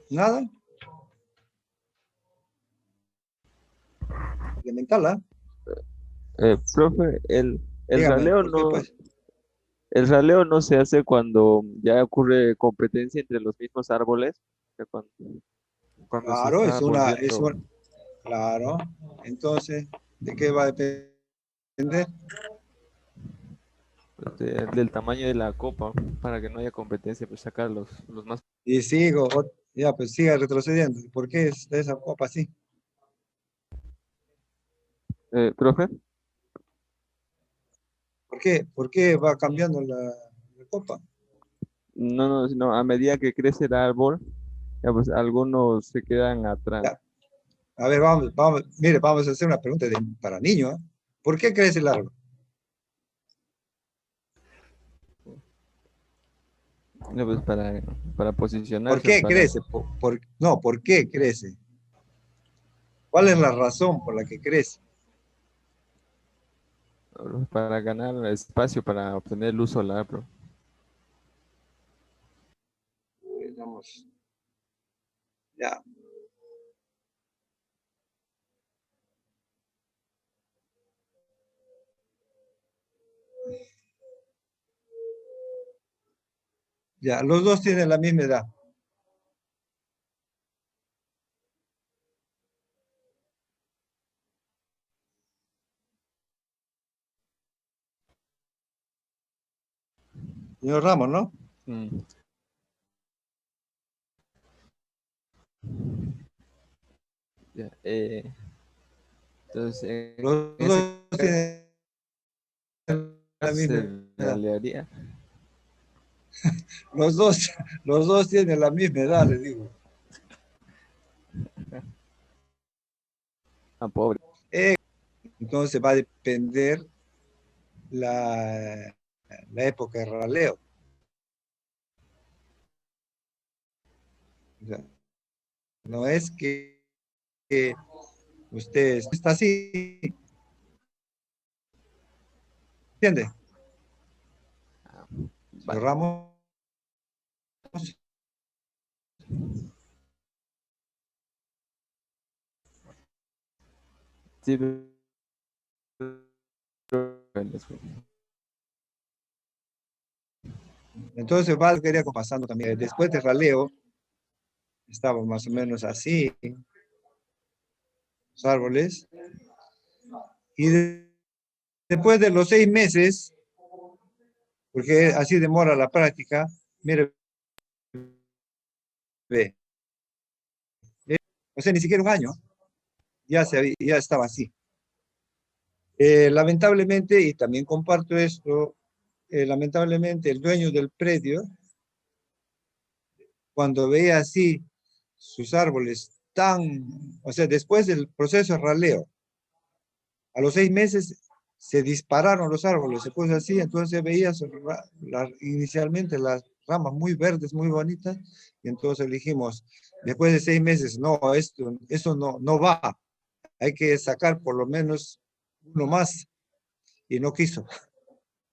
¿Nada? Elemental, ¿ah? Profe, el Dígame, raleo ¿por qué, no, pues? el raleo no se hace cuando ya ocurre competencia entre los mismos árboles, o sea, cuando se Claro, está volviendo claro. Entonces, ¿de qué va a depender? del tamaño de la copa, para que no haya competencia, pues sacar los más. Y sigo, ya, pues siga retrocediendo. ¿Por qué es esa copa así? Profe, ¿Por qué va cambiando la copa? no, sino a medida que crece el árbol, ya pues algunos se quedan atrás. Ya. A ver, mire, vamos a hacer una pregunta para niños. ¿Eh? ¿Por qué crece el árbol? No, pues para ¿Por posicionarse, qué crece? No, ¿por qué crece? ¿Cuál es la razón por la que crece? para ganar espacio para obtener luz solar, bro. Digamos, ya. Ya, los dos tienen la misma edad. Señor Ramos, ¿no? Mm. Ya, entonces, Los en ese dos tienen la caso misma se edad. ralearía. Los dos, los dos tienen la misma edad, le digo. Pobre. Entonces va a depender la época de raleo. O sea, no es que usted está así, ¿entiende? Señor Ramos, Sí, entonces va a quería pasando también. Después de raleo, estaba más o menos así, los árboles. Y después de los 6 meses, porque así demora la práctica, mire, ve, o sea, ni siquiera un año, ya estaba así. Lamentablemente, y también comparto esto, lamentablemente el dueño del predio, cuando veía así sus árboles o sea, después del proceso de raleo, a los 6 meses se dispararon los árboles, se puso así, entonces veía inicialmente las ramas muy verdes, muy bonitas, y entonces dijimos, después de 6 meses, no, esto no va, hay que sacar por lo menos uno más, y no quiso.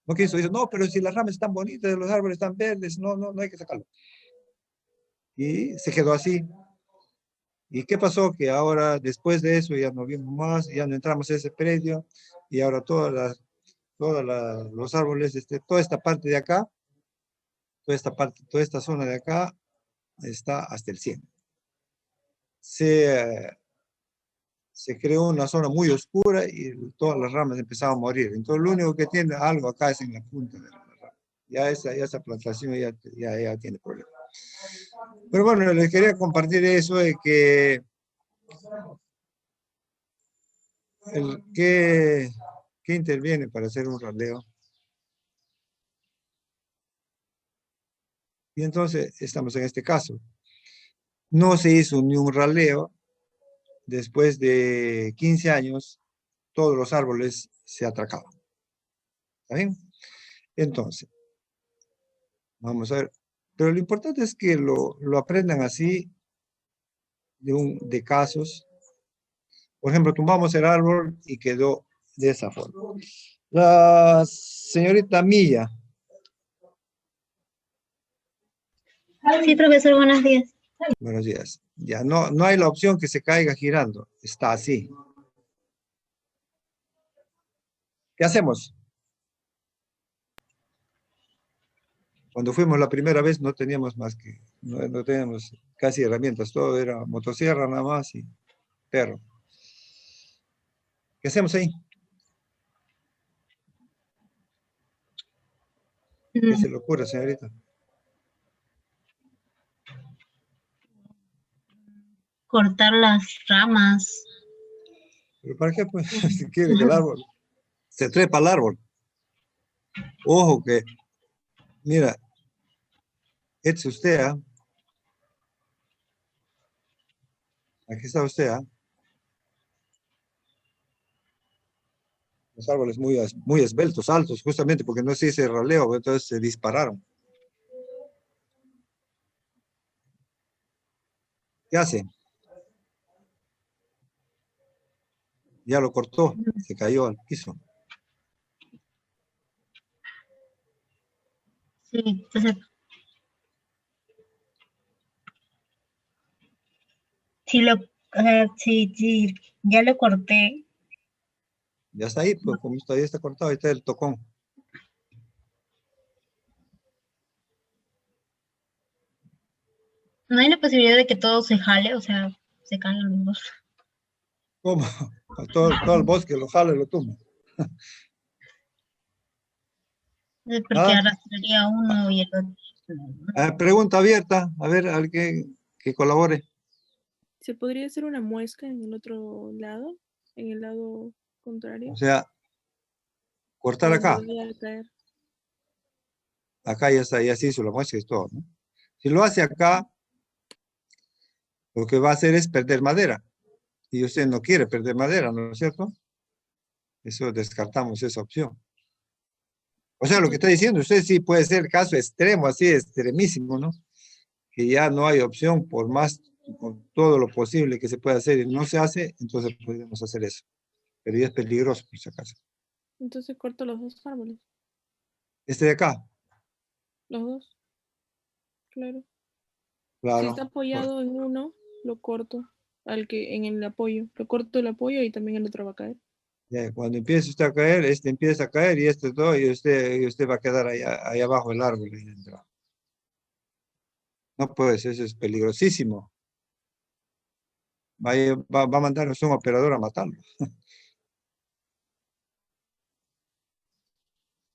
No quiso, dice, no, pero si las ramas están bonitas, los árboles están verdes, no hay que sacarlo. Y se quedó así. ¿Y qué pasó? Que ahora, después de eso, ya no vimos más, ya no entramos a ese predio, y ahora los árboles, toda esta parte de acá, toda esta zona de acá, está hasta el 100. Se creó una zona muy oscura y todas las ramas empezaron a morir. Entonces, lo único que tiene algo acá es en la punta de la rama. Ya esa plantación ya tiene problemas. Pero bueno, les quería compartir eso de que ¿qué interviene para hacer un raleo? Y entonces estamos en este caso. no se hizo ni un raleo. Después de 15 años, todos los árboles se atracaban. ¿Está bien? Entonces, vamos a ver. Pero lo importante es que lo aprendan así de casos. Por ejemplo, tumbamos el árbol y quedó de esa forma. La señorita Milla. Sí, profesor, buenos días. Buenos días. Ya no hay la opción que se caiga girando. Está así. ¿Qué hacemos? Cuando fuimos la primera vez no teníamos más que, no teníamos casi herramientas. Todo era motosierra nada más y perro. ¿Qué hacemos ahí? ¿Qué se le ocurre, señorita? Cortar las ramas. ¿Pero para qué? Pues, si quiere que el árbol se trepa al árbol. Ojo que, mira, es usted, ¿ah? Aquí está usted, ¿ah? Los árboles muy esbeltos, altos, justamente porque no se hizo el raleo, entonces se dispararon. ¿Qué hace? Ya lo cortó, se cayó al piso. Sí, entonces. Sí, ya lo corté. Ya está ahí, pues como todavía está cortado, ahí está el tocón. No hay la posibilidad de que todo se jale, o sea, se caigan los dos. ¿Cómo? Todo el bosque lo jala y lo tumba. Porque arrastraría uno y el otro. Pregunta abierta, a ver que colabore. ¿Se podría hacer una muesca en el otro lado? En el lado contrario. O sea, cortar Donde acá. vaya a caer. Acá ya está, ya se hizo la muestra y todo, ¿no? Si lo hace acá, lo que va a hacer es perder madera. Y usted no quiere perder madera, ¿no es cierto? Eso descartamos esa opción. O sea, lo que está diciendo usted sí puede ser caso extremo, así extremísimo, ¿no? Que ya no hay opción por más, con todo lo posible que se pueda hacer y no se hace, entonces podemos hacer eso. Pero ya es peligroso, por si acaso. Entonces corto los dos árboles. Este de acá, Los dos. Claro. claro. Si está apoyado en uno, lo corto. En el apoyo. Lo corto el apoyo y también el otro va a caer. Ya, cuando empiece usted a caer, este empieza a caer y este todo, y usted va a quedar ahí abajo del árbol. Ahí dentro. No puede ser, eso es peligrosísimo. Va a mandarnos un operador a matarlo.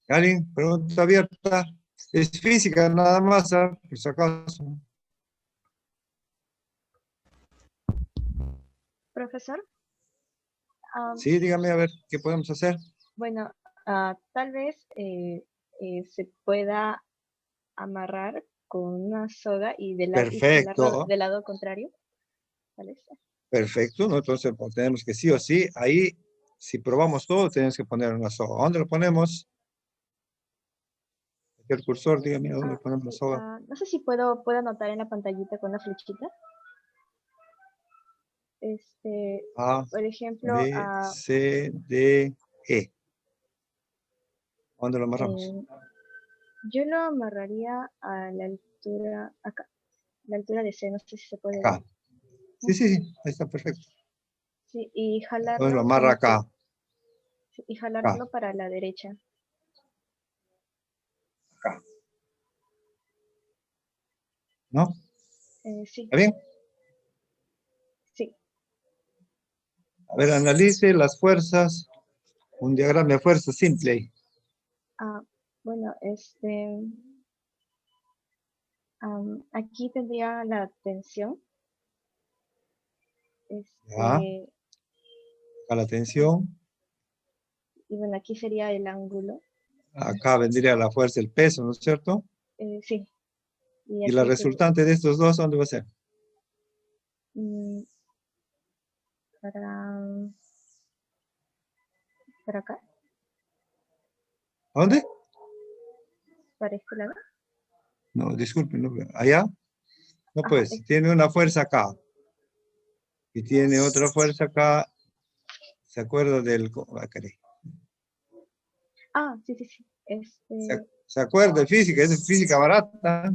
¿Alguien? Pregunta abierta. Es física nada más, por si acaso. Profesor, Sí, dígame a ver, ¿qué podemos hacer? bueno, tal vez se pueda amarrar con una soga y y jalarlo Perfecto, del lado contrario. ¿Vale? perfecto, ¿no? Entonces pues, tenemos que sí o sí, ahí, si probamos todo, tenemos que poner una soga. ¿Dónde lo ponemos? El cursor, dígame, ¿dónde ponemos la soga? No sé si puedo anotar en la pantallita con una flechita. A, Por ejemplo, B, C, D, E. ¿Dónde lo amarramos? yo lo amarraría a la altura, acá, la altura de C, no sé si se puede ver. Acá. Sí, ahí está perfecto. Sí, y jalarlo. Entonces lo amarra acá. Y jalarlo para la derecha. Acá. ¿No? Sí. ¿Está bien? Sí. A ver, analice las fuerzas. Un diagrama de fuerzas simple ahí. Bueno, aquí tendría la tensión. Ya. Acá la tensión. Y bueno, aquí sería el ángulo. Acá vendría la fuerza, el peso, ¿no es cierto? Sí. Y la resultante de estos dos, ¿dónde va a ser? mm, para acá, ¿A dónde? para este lado. No, disculpe, no, allá. No, Ajá, pues, tiene una fuerza acá. Y tiene otra fuerza acá. ¿Se acuerda del... caray. sí, sí, sí. ¿Se acuerda de física? Es física barata.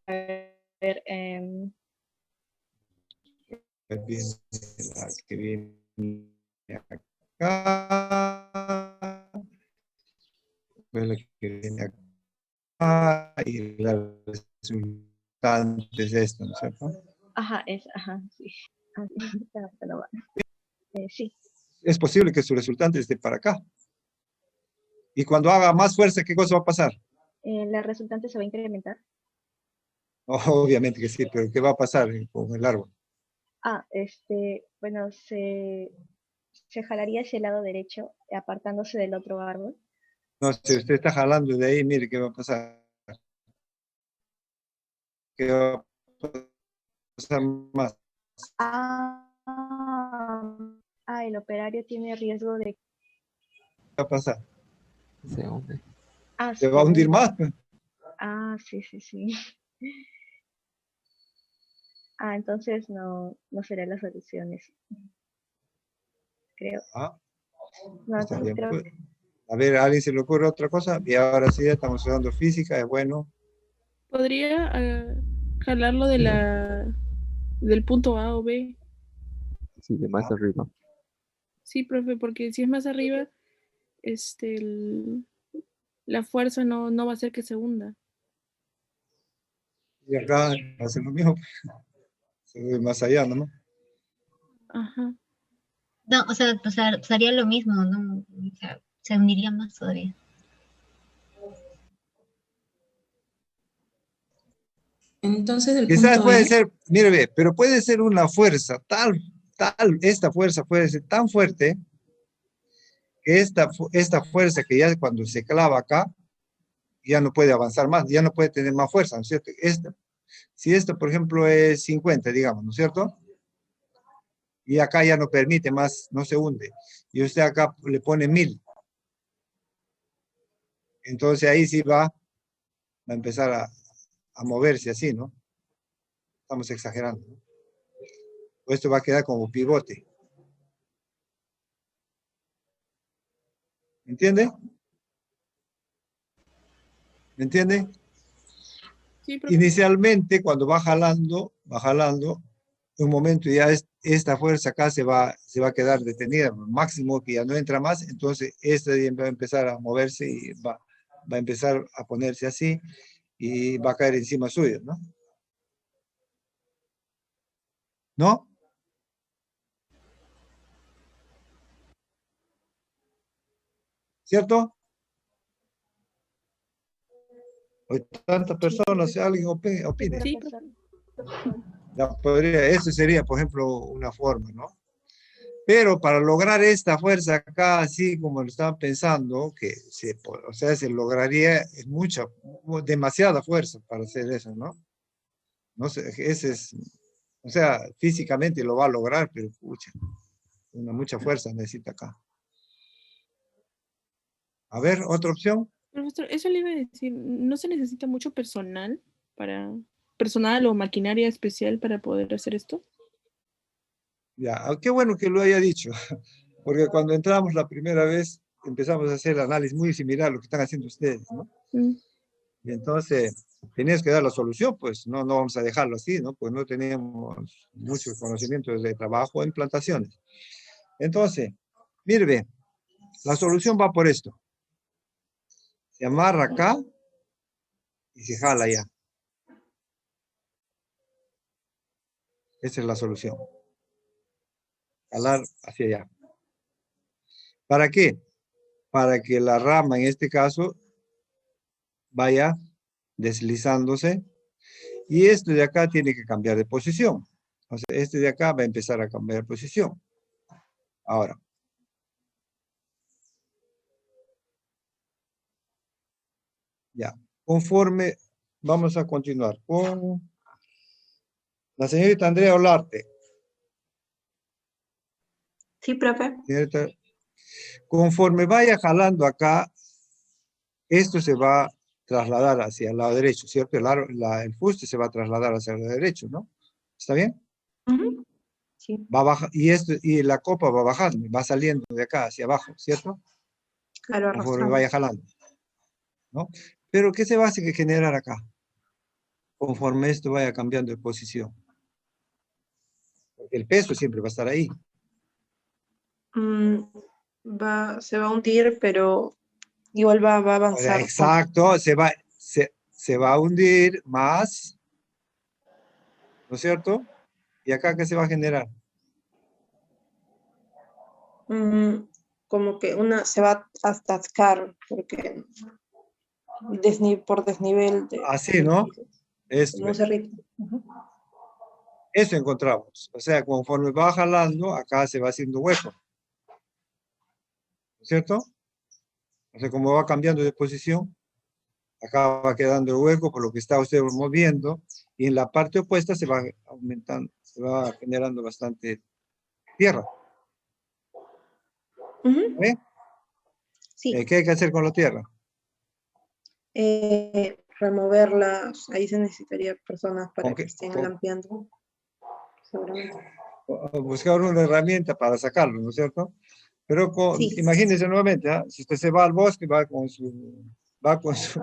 A ver, Viene la que viene acá. Pues la que viene acá. Y la resultante es esto, ¿no es cierto? ajá, sí. No va. Sí, Es posible que su resultante esté para acá. Y cuando haga más fuerza, ¿qué cosa va a pasar? la resultante se va a incrementar. Obviamente que sí, pero ¿qué va a pasar con el árbol? Bueno, se jalaría hacia el lado derecho, apartándose del otro árbol. No, si usted está jalando de ahí, mire qué va a pasar. ¿Qué va a pasar más? El operario tiene riesgo de... ¿Qué va a pasar? Se hunde. ¿Se va a hundir hunde. más? Pues? Sí. Entonces no será la solución eso. Creo. No, Está entonces bien, creo pues. A ver, ¿a alguien se le ocurre otra cosa? Y ahora sí, estamos usando física, es bueno. ¿Podría jalarlo del punto A o B? Sí, de más arriba. Sí, profe, porque si es más arriba, la fuerza no va a hacer que se hunda. Y acá hace lo mismo. Se ve más allá, ¿no? Ajá. No, o sea, sería lo mismo, ¿no? O sea, se uniría más todavía. Entonces, el Quizás punto puede E, ser, mire, ve, pero puede ser una fuerza esta fuerza puede ser tan fuerte que esta fuerza que ya cuando se clava acá, ya no puede avanzar más, ya no puede tener más fuerza, ¿no es cierto? Si esto, por ejemplo, es 50, digamos, ¿no es cierto? Y acá ya no permite más, no se hunde. Y usted acá le pone 1000. Entonces ahí sí va a empezar a moverse así, ¿no? Estamos exagerando, ¿no? Esto va a quedar como pivote. ¿Me entiende? ¿Me entiende? Sí, profe. Inicialmente, cuando va jalando, un momento ya esta fuerza acá se va a quedar detenida, máximo que ya no entra más, entonces esta va a empezar a moverse y va a empezar a ponerse así y va a caer encima suyo, ¿no? ¿No? ¿Cierto? Hay tantas personas, si alguien opine. Sí, Eso sería, por ejemplo, una forma, ¿no? Pero para lograr esta fuerza acá, así como lo estaban pensando, o sea, se lograría demasiada fuerza para hacer eso, ¿no? No sé, o sea, físicamente lo va a lograr, pero pucha, mucha fuerza necesita acá. A ver, otra opción. Profesor, eso le iba a decir, ¿no se necesita mucho personal o maquinaria especial para poder hacer esto? Ya, qué bueno que lo haya dicho, porque cuando entramos la primera vez empezamos a hacer el análisis muy similar a lo que están haciendo ustedes, ¿no? Y entonces tenías que dar la solución, pues no vamos a dejarlo así, ¿no? Pues no teníamos muchos conocimientos de trabajo en plantaciones. Entonces, mire, ve, la solución va por esto. Se amarra acá y se jala allá. Esa es la solución. Jalar hacia allá. ¿Para qué? Para que la rama, en este caso, vaya deslizándose. Y este de acá tiene que cambiar de posición. O sea, este de acá va a empezar a cambiar de posición. Ahora. Ya. Conforme vamos a continuar con la señorita Andrea Olarte. Sí, profe. Señorita, conforme vaya jalando acá, esto se va a trasladar hacia el lado derecho, ¿cierto? El fuste se va a trasladar hacia el lado derecho, ¿no? ¿Está bien? Ujú. Sí. Va a bajar, y la copa va bajando, va saliendo de acá hacia abajo, ¿cierto? Claro, Conforme arrastramos. vaya jalando, ¿no? Pero ¿qué se va a generar acá? Conforme esto vaya cambiando de posición. Porque el peso siempre va a estar ahí. Se va a hundir, pero igual va a O sea, avanzar. exacto, se va a hundir más, ¿no es cierto? ¿Y acá qué se va a generar? Como que una se va a atascar, porque por desnivel Así, ¿no? Esto, como un cerrito. Ujú. eso encontramos. O sea, conforme va jalando, acá se va haciendo hueco. ¿No es cierto? O sea, como va cambiando de posición, acá va quedando el hueco por lo que está usted moviendo, y en la parte opuesta se va aumentando, se va generando bastante tierra. Ujú. ¿Ve? Sí. ¿Qué hay que hacer con la tierra? Removerlas, ahí se necesitaría personas para que estén con- lampeando, seguramente. Buscar una herramienta para sacarlo, ¿no es cierto? Pero Sí. imagínense nuevamente, ¿ah? Si usted se va al bosque, va con su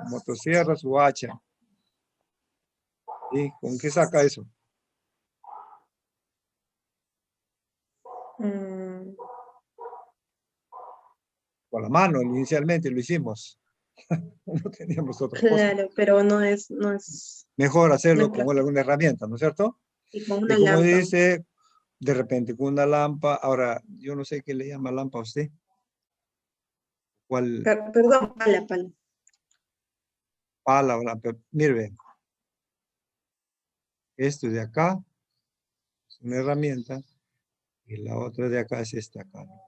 motosierra, su hacha. ¿Y con qué saca eso? Con la mano, inicialmente lo hicimos. No teníamos otra cosa. Claro, pero no es Mejor hacerlo no es con alguna herramienta, ¿no es cierto? y con Y una como lámpara. dice, de repente con una lámpara, ahora, yo no sé qué le llama lámpara a usted. ¿Cuál? Perdón, pala. Pala o lámpara. Mire, esto de acá es una herramienta y la otra de acá es esta acá, ¿no?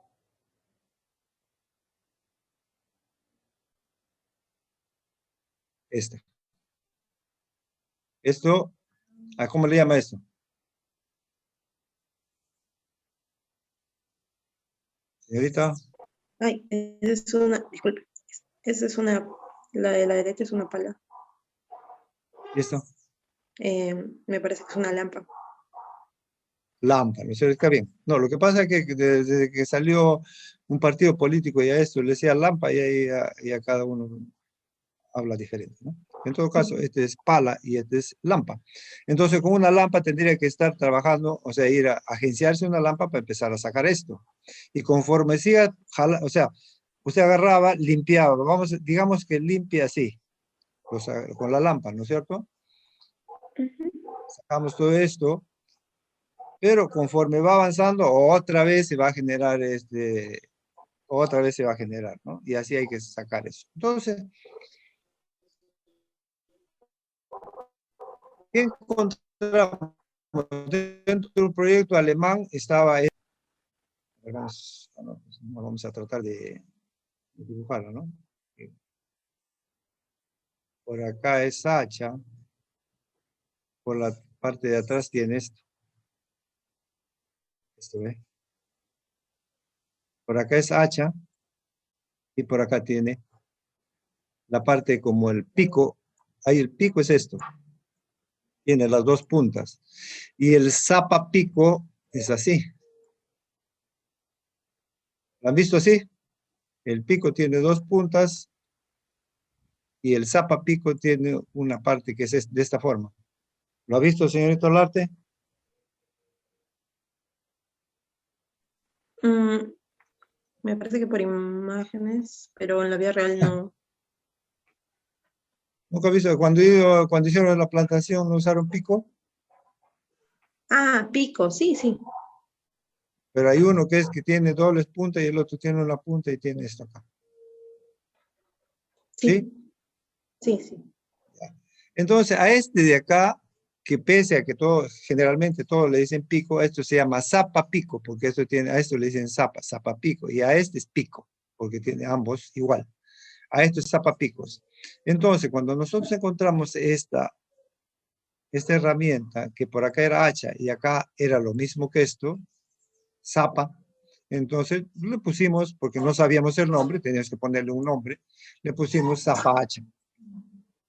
Esta. Esto, ¿cómo le llama esto? Señorita. Ay, disculpe, esa es una, la de la derecha es una pala. ¿Y esto? Me parece que es una lámpara. Lámpara, ¿no es cierto? Está bien. No, lo que pasa es que desde que salió un partido político y a esto le decía lámpara y ahí a cada uno habla diferente, ¿no? En todo caso, este es pala y este es lámpara. Entonces, con una lámpara tendría que estar trabajando, o sea, ir a agenciarse una lámpara para empezar a sacar esto. Y conforme siga, o sea, usted agarraba, limpiaba, digamos que limpia así, o sea, con la lámpara, ¿no es cierto? Sacamos todo esto, pero conforme va avanzando, otra vez se va a generar otra vez se va a generar, ¿no? Y así hay que sacar eso. Entonces, ¿qué encontramos? Dentro del proyecto alemán estaba, vamos a tratar de dibujarlo, ¿no? Por acá es hacha, por la parte de atrás tiene esto. Esto, ¿ve? Por acá es hacha y por acá tiene la parte como el pico. Ahí el pico es esto. Tiene las dos puntas. Y el zapapico es así. ¿Lo han visto así? El pico tiene dos puntas y el zapapico tiene una parte que es de esta forma. ¿Lo ha visto, señorita Olarte? Me parece que por imágenes, pero en la vida real no. ¿Nunca ha visto cuando hicieron la plantación no usaron pico? Ah, pico, sí. Pero hay uno que tiene dobles puntas y el otro tiene una punta y tiene esto acá. ¿Sí? Sí. Entonces, a este de acá, que pese a que generalmente todos le dicen pico, a esto se llama zapapico, porque a esto le dicen zapapico, y a este es pico, porque tiene ambos igual. a estos zapapicos. Entonces, cuando nosotros encontramos esta herramienta, que por acá era hacha y acá era lo mismo que esto, zapa, entonces le pusimos, porque no sabíamos el nombre, teníamos que ponerle un nombre, le pusimos zapa hacha.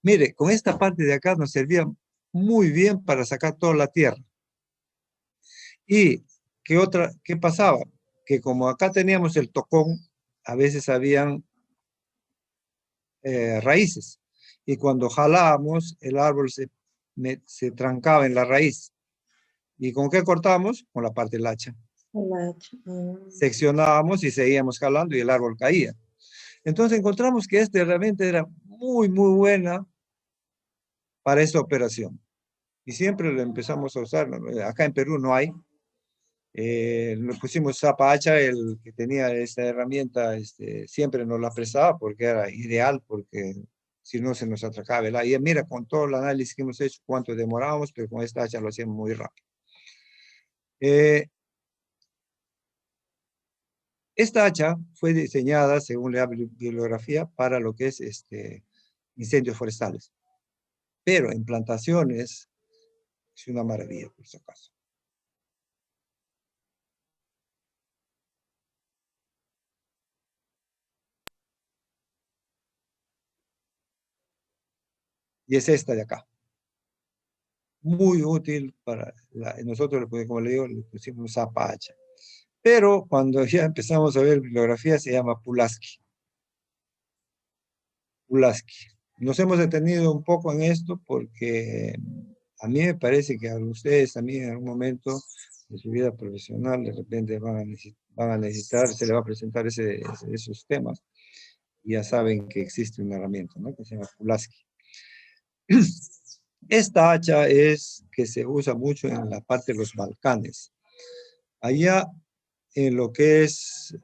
Mire, con esta parte de acá nos servía muy bien para sacar toda la tierra. ¿Y qué pasaba? Que como acá teníamos el tocón, a veces habían raíces. Y cuando jalábamos, el árbol se trancaba en la raíz. ¿Y con qué cortábamos? Con la parte del hacha. Seccionábamos y seguíamos jalando y el árbol caía. Entonces encontramos que esta herramienta era muy, muy buena para esta operación. Y siempre lo empezamos a usar. Acá en Perú no hay. Le pusimos zapa hacha, el que tenía esta herramienta siempre nos la prestaba porque era ideal, porque si no se nos atracaba. Y mira, con todo el análisis que hemos hecho, cuánto demorábamos, pero con esta hacha lo hacíamos muy rápido. Esta hacha fue diseñada, según la bibliografía, para lo que es incendios forestales. Pero en plantaciones es una maravilla, por si acaso. Y es esta de acá. Muy útil para nosotros, como le digo, le pusimos zapa hacha. Pero cuando ya empezamos a ver bibliografía, se llama Pulaski. Pulaski. Nos hemos detenido un poco en esto porque a mí me parece que a ustedes también en algún momento de su vida profesional de repente van a necesitar, se les va a presentar esos temas. Y ya saben que existe una herramienta, ¿no? Que se llama Pulaski. Esta hacha es que se usa mucho en la parte de los Balcanes. Allá en lo que es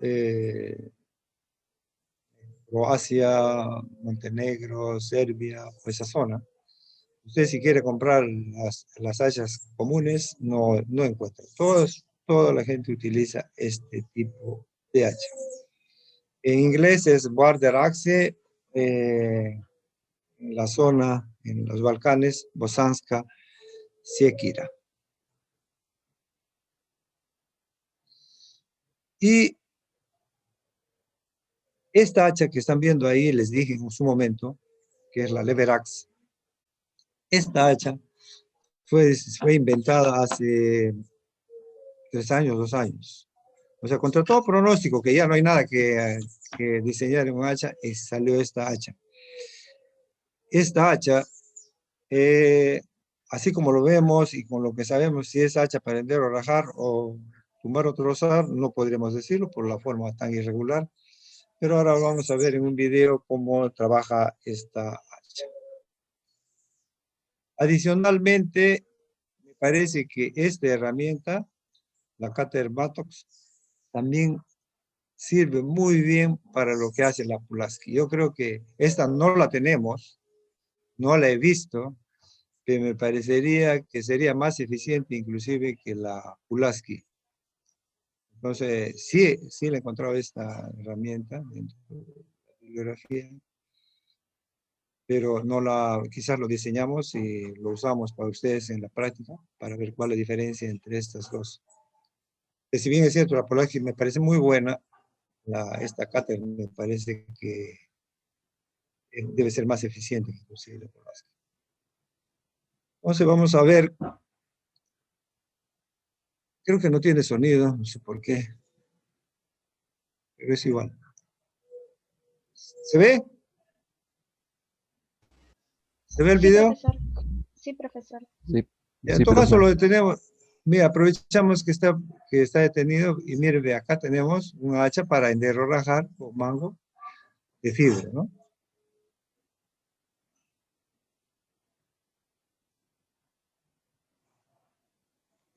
Croacia, Montenegro, Serbia, esa zona, usted si quiere comprar las hachas comunes, no encuentra. Toda la gente utiliza este tipo de hacha. En inglés es border axe, en la zona, en los Balcanes, Bosanska, Siekira. Y esta hacha que están viendo ahí, les dije en su momento, que es la lever axe. Esta hacha fue inventada hace 3 años, 2 años. O sea, contra todo pronóstico, que ya no hay nada que diseñar en un hacha, salió esta hacha. Esta hacha, así como lo vemos y con lo que sabemos, si es hacha para hender o rajar o tumbar o trozar, no podríamos decirlo por la forma tan irregular. Pero ahora vamos a ver en un video cómo trabaja esta hacha. Adicionalmente, me parece que esta herramienta, la Cutter Batox, también sirve muy bien para lo que hace la Pulaski. Yo creo que esta no la tenemos, no la he visto, pero me parecería que sería más eficiente inclusive que la Pulaski. Entonces, sí le he encontrado esta herramienta dentro de la bibliografía, pero quizás lo diseñamos y lo usamos para ustedes en la práctica para ver cuál es la diferencia entre estas dos. Que si bien es cierto, la Pulaski me parece muy buena, esta Cutter me parece que debe ser más eficiente que inclusive la Pulaski. Entonces vamos a ver. Creo que no tiene sonido, no sé por qué. Pero es igual. ¿Se ve? ¿Se ve el video? Profesor. Sí, profesor. Sí. En todo caso lo detenemos. Mira, aprovechamos que está detenido y mire, ve, acá tenemos una hacha para hender o rajar o mango de fibra, ¿no?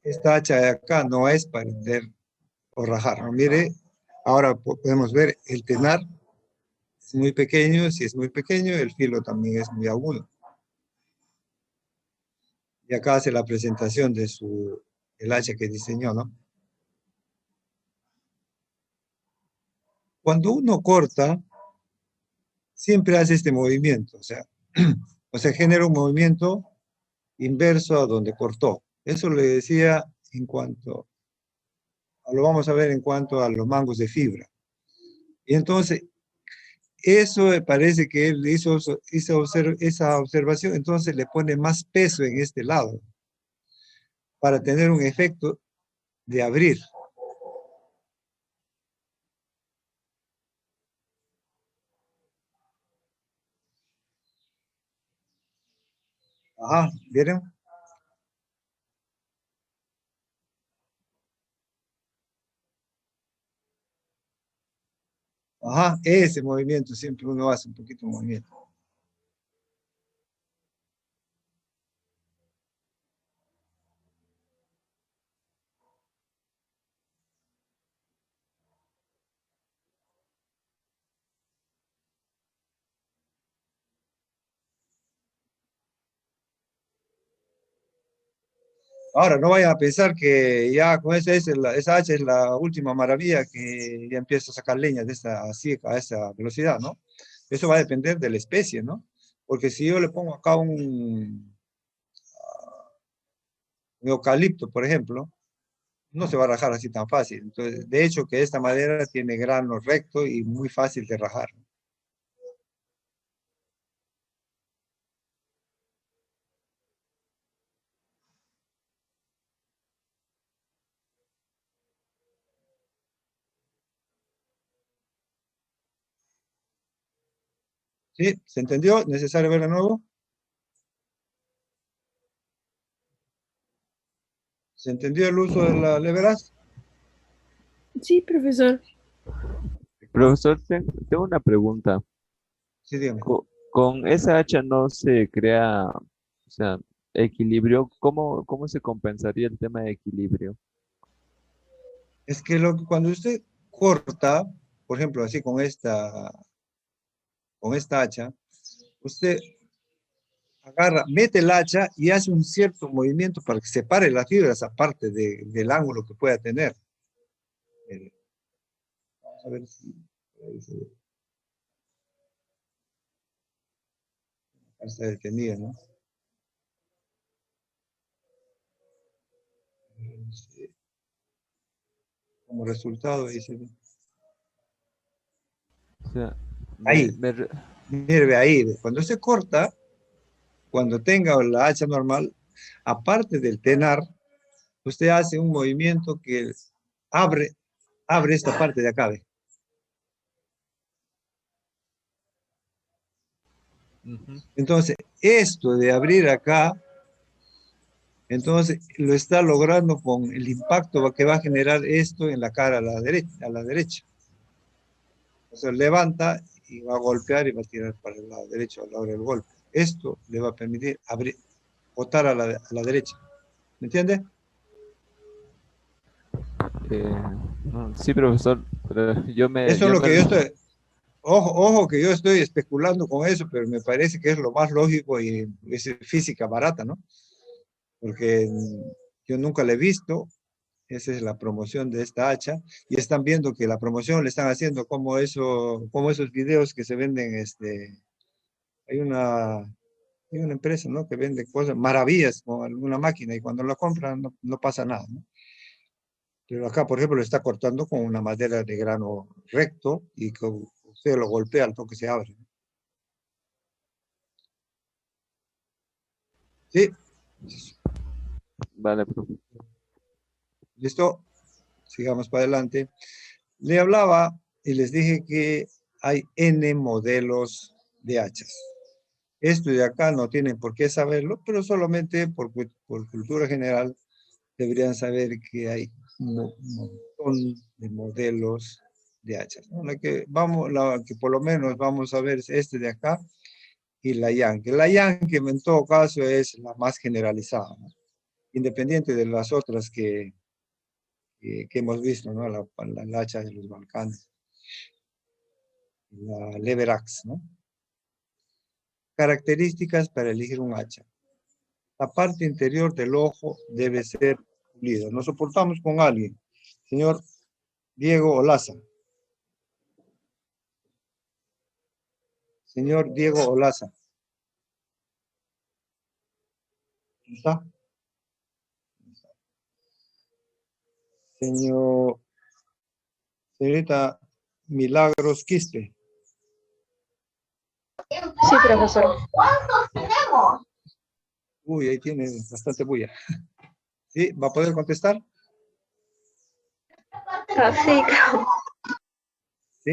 Esta hacha de acá no es para hender o rajar, ¿no? Mire, ahora podemos ver el tenar es muy pequeño. Si es muy pequeño, el filo también es muy agudo. Y acá hace la presentación de el hacha que diseñó, ¿no? Cuando uno corta, siempre hace este movimiento, o sea, genera un movimiento inverso a donde cortó. Eso le decía en cuanto, lo vamos a ver en cuanto a los mangos de fibra. Y entonces, eso me parece que él hizo esa observación, entonces le pone más peso en este lado, para tener un efecto de abrir. Ajá, ¿vieron? Ajá, ese movimiento, siempre uno hace un poquito de movimiento. Ahora, no vayan a pensar que ya con esa hacha es la última maravilla que ya empieza a sacar leña de así, a esa velocidad, ¿no? Eso va a depender de la especie, ¿no? Porque si yo le pongo acá un eucalipto, por ejemplo, no se va a rajar así tan fácil. Entonces, de hecho, que esta madera tiene grano recto y muy fácil de rajar. ¿Sí? ¿Se entendió? ¿Necesario ver de nuevo? ¿Se entendió el uso de la leveras? Sí, profesor. Profesor, tengo una pregunta. Sí, dígame. Con esa hacha no se crea, o sea, equilibrio. ¿Cómo se compensaría el tema de equilibrio? Es que cuando usted corta, por ejemplo, así con esta hacha, usted agarra, mete el hacha y hace un cierto movimiento para que separe las fibras aparte del ángulo que pueda tener. Vamos a ver si está detenida, ¿no? Como resultado, dice. O sea, Ahí, mire, ahí, cuando se corta, cuando tenga la hacha normal, aparte del tenar, usted hace un movimiento que abre esta parte de acá, ¿ve? Entonces, esto de abrir acá, entonces lo está logrando con el impacto que va a generar esto en la cara a la derecha. O sea, levanta y va a golpear y va a tirar para el lado derecho a la hora del golpe. Esto le va a permitir botar a la derecha. ¿Me entiende? No, sí, profesor, pero Eso es lo que yo estoy... Ojo que yo estoy especulando con eso, pero me parece que es lo más lógico y es física barata, ¿no? Porque yo nunca la he visto. Esa es la promoción de esta hacha. Y están viendo que la promoción le están haciendo como esos videos que se venden, hay una empresa, ¿no? Que vende cosas, maravillas con alguna máquina y cuando la compran no pasa nada, ¿no? Pero acá, por ejemplo, lo está cortando con una madera de grano recto y que usted lo golpea al toque se abre. ¿Sí? Vale, profe. ¿Listo? Sigamos para adelante. Le hablaba y les dije que hay N modelos de hachas. Esto de acá no tienen por qué saberlo, pero solamente por cultura general deberían saber que hay un montón de modelos de hachas, ¿no? La que por lo menos vamos a ver es este de acá y la Yankee. La Yankee en todo caso es la más generalizada, ¿no? Independiente de las otras que hemos visto, ¿no? La hacha de los Balcanes, la Leverax, ¿no? Características para elegir un hacha. La parte interior del ojo debe ser pulida. Nos soportamos con alguien. Señor Diego Olaza. Señor Diego Olaza. ¿Está? Señorita Milagros Quispe. Sí, profesor. Uy, ahí tiene bastante bulla. ¿Sí? ¿Va a poder contestar? Sí, creo. ¿Sí?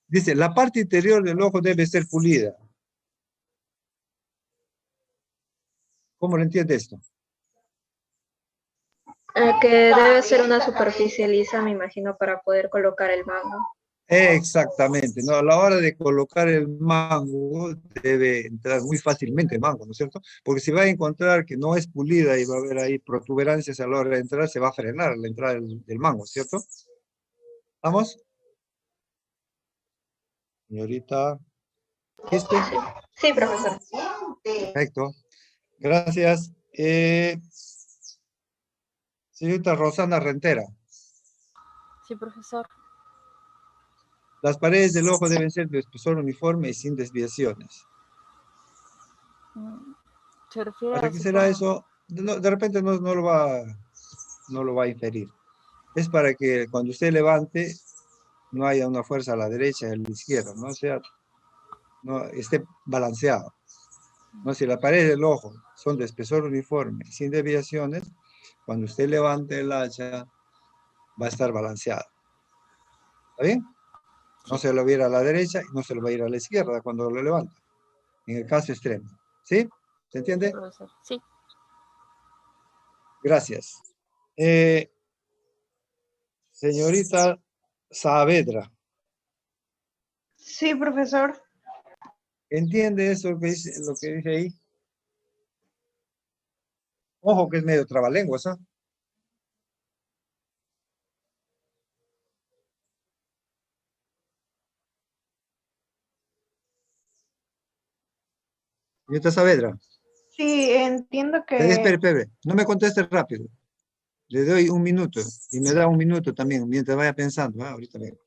Dice, la parte interior del ojo debe ser pulida. ¿Cómo lo entiende esto? Que debe ser una superficie lisa, me imagino, para poder colocar el mango. Exactamente, ¿no? A la hora de colocar el mango, debe entrar muy fácilmente el mango, ¿no es cierto? Porque si va a encontrar que no es pulida y va a haber ahí protuberancias a la hora de entrar, se va a frenar la entrada del mango, ¿cierto? ¿Vamos? Señorita Quispe. Sí, profesor. Perfecto. Gracias. Señorita Rosana Rentera. Sí, profesor. Las paredes del ojo deben ser de espesor uniforme y sin desviaciones. ¿Se refiere ¿Para a qué si será son- eso? De repente no lo va a inferir. Es para que cuando usted levante no haya una fuerza a la derecha y a la izquierda, ¿no? O sea, no esté balanceado. ¿No? Si la pared del ojo son de espesor uniforme y sin desviaciones, cuando usted levante el hacha va a estar balanceado. ¿Está bien? No se lo va a ir a la derecha y no se lo va a ir a la izquierda cuando lo levanta. En el caso extremo. ¿Sí? ¿Se entiende? Profesor, sí. Gracias. Señorita Saavedra. Sí, profesor. ¿Entiende eso lo que dice ahí? Ojo que es medio trabalenguas, ¿ah? Señorita Saavedra. Sí, entiendo que... Espere. No me conteste rápido. Le doy un minuto y me da un minuto también mientras vaya pensando. Ahorita vengo.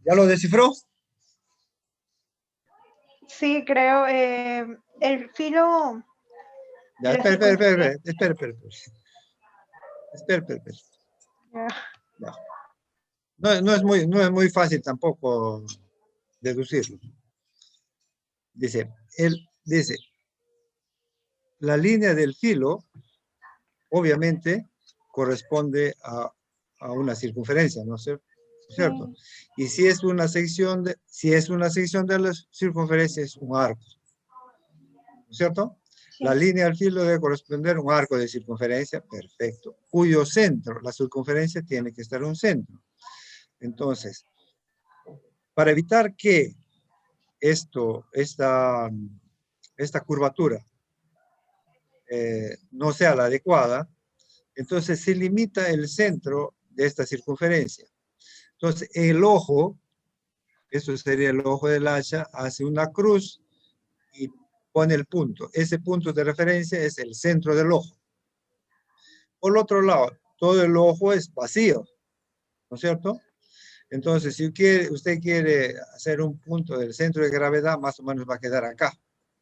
¿Ya lo descifró? Sí, creo. El filo... Ya, espere. Espere. Ya. Ya. No es muy fácil tampoco deducirlo. Dice, la línea del filo, obviamente, corresponde a una circunferencia, ¿no es cierto? Y si es una sección de la circunferencia, es un arco, ¿no es cierto? Sí. La línea del filo debe corresponder a un arco de circunferencia, perfecto, cuyo centro, la circunferencia, tiene que estar en un centro. Entonces, para evitar que esta curvatura no sea la adecuada, entonces se limita el centro de esta circunferencia. Entonces el ojo, eso sería el ojo del hacha, hace una cruz y pone el punto. Ese punto de referencia es el centro del ojo. Por otro lado, todo el ojo es vacío, ¿no es cierto? Entonces, si usted quiere hacer un punto del centro de gravedad, más o menos va a quedar acá,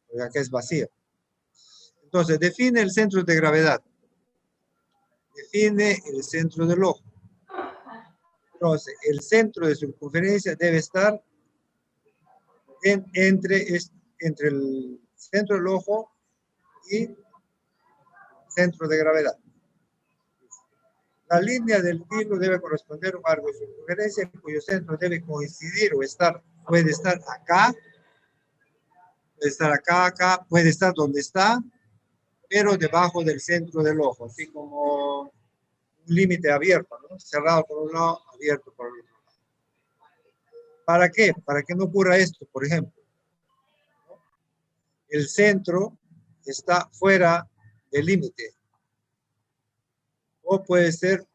porque acá es vacío. Entonces, define el centro de gravedad. Define el centro del ojo. Entonces, el centro de circunferencia debe estar entre el centro del ojo y centro de gravedad. La línea del filo debe corresponder a un arco de circunferencia cuyo centro debe coincidir o puede estar acá, puede estar acá, puede estar donde está, pero debajo del centro del ojo, así como un límite abierto, ¿no? Cerrado por un lado, abierto por el otro lado. ¿Para qué? Para que no ocurra esto, por ejemplo. El centro está fuera del límite. O puede ser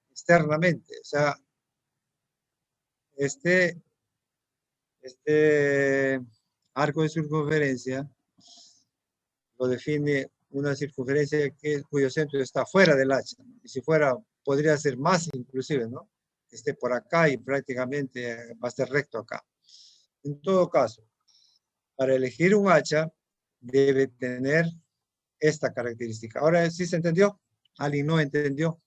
externamente. O sea, este arco de circunferencia lo define una circunferencia cuyo centro está fuera del hacha. Y si fuera, podría ser más inclusive, ¿no? Que esté por acá y prácticamente va a ser recto acá. En todo caso, para elegir un hacha, debe tener esta característica. Ahora, ¿sí se entendió? ¿Alguien no entendió?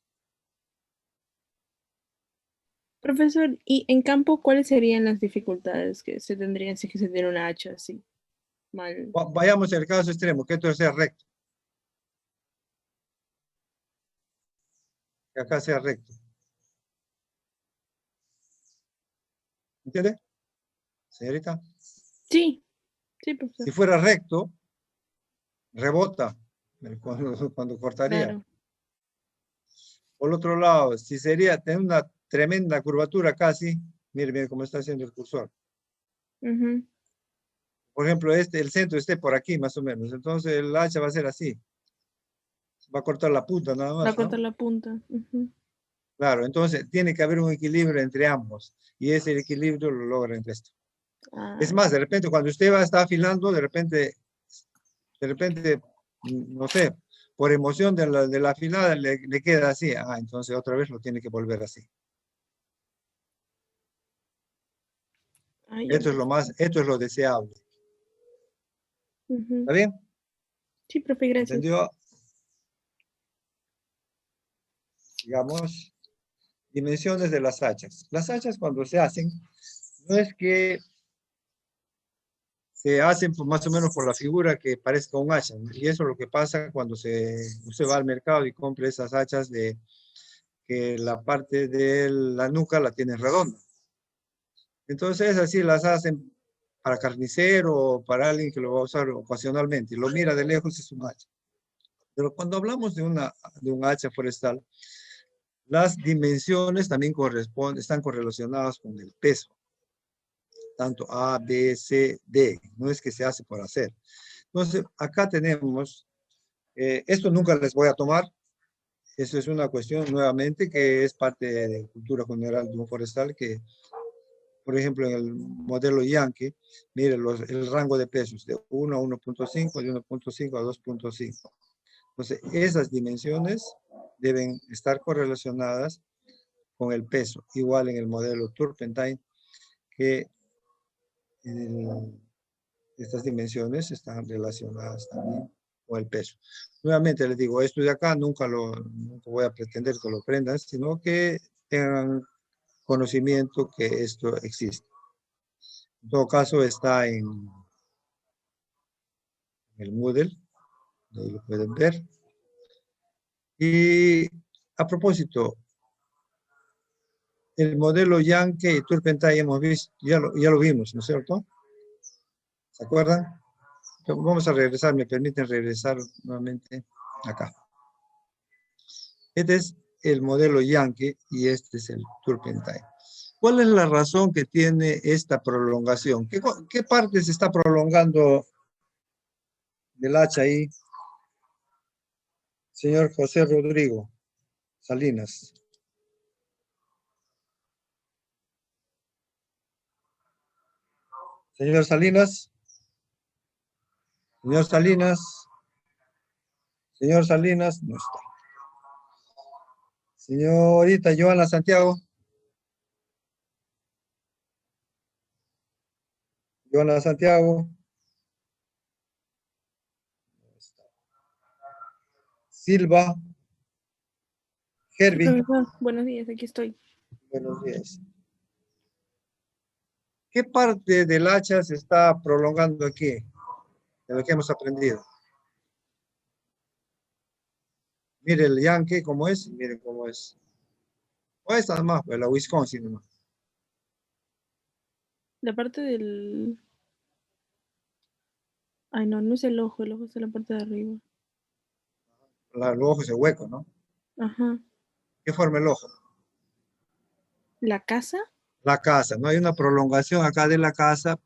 Profesor, ¿y en campo cuáles serían las dificultades que se tendrían si que se tiene una hacha así? Mal. Vayamos al caso extremo, que esto sea recto. Que acá sea recto. ¿Entiende? Señorita. Sí, profesor. Si fuera recto, rebota cuando cortaría. Claro. Por otro lado, si sería tener una tremenda curvatura casi, mire cómo está haciendo el cursor. Por ejemplo, el centro esté por aquí más o menos, entonces el hacha va a ser así. Va a cortar la punta nada más. Va a cortar ¿no? la punta. Claro, entonces tiene que haber un equilibrio entre ambos y ese equilibrio lo logra entre esto. Es más, de repente cuando usted va a estar afilando, de repente, no sé, por emoción de la afilada le queda así. Entonces otra vez lo tiene que volver así. Esto es lo deseable. ¿Está bien? Sí, profe, gracias. ¿Entendió? Digamos, dimensiones de las hachas. Las hachas cuando se hacen, no es que se hacen más o menos por la figura que parezca un hacha. Y eso es lo que pasa cuando usted va al mercado y compra esas hachas de que la parte de la nuca la tiene redonda. Entonces así las hacen para carnicero o para alguien que lo va a usar ocasionalmente. Y lo mira de lejos, es un hacha. Pero cuando hablamos de un hacha forestal, las dimensiones también están correlacionadas con el peso. Tanto A, B, C, D. No es que se hace por hacer. Entonces, acá tenemos, esto nunca les voy a tomar. Eso es una cuestión nuevamente que es parte de cultura general de un forestal que, por ejemplo, en el modelo Yankee, mire el rango de pesos de 1 a 1.5, de 1.5 a 2.5. Entonces, esas dimensiones deben estar correlacionadas con el peso. Igual en el modelo Turpentine, que estas dimensiones están relacionadas también con el peso. Nuevamente les digo, esto de acá nunca voy a pretender que lo aprendan, sino que tengan conocimiento que esto existe. En todo caso está en el Moodle, ahí lo pueden ver. Y a propósito, el modelo Yankee y Turpentine hemos visto, ya lo vimos, ¿no es cierto? ¿Se acuerdan? Vamos a regresar, me permiten regresar nuevamente acá. Este es el modelo Yankee y este es el Turpentine. ¿Cuál es la razón que tiene esta prolongación? ¿Qué parte se está prolongando del hacha ahí? Señor José Rodrigo Salinas. Señor Salinas. Señor Salinas. Señor Salinas, no está. Señorita Joana Santiago. Joana Santiago. Silva. Herbie. Profesor, buenos días, aquí estoy. Buenos días. ¿Qué parte del hacha se está prolongando aquí? De lo que hemos aprendido. Mire el Yankee cómo es, miren cómo es. O esta más, pues la Wisconsin nomás. La parte del... Ay, no, no es el ojo es la parte de arriba. El ojo es el hueco, ¿no? Ajá. ¿Qué forma el ojo? ¿La casa? La casa, ¿no? Hay una prolongación acá de la casa.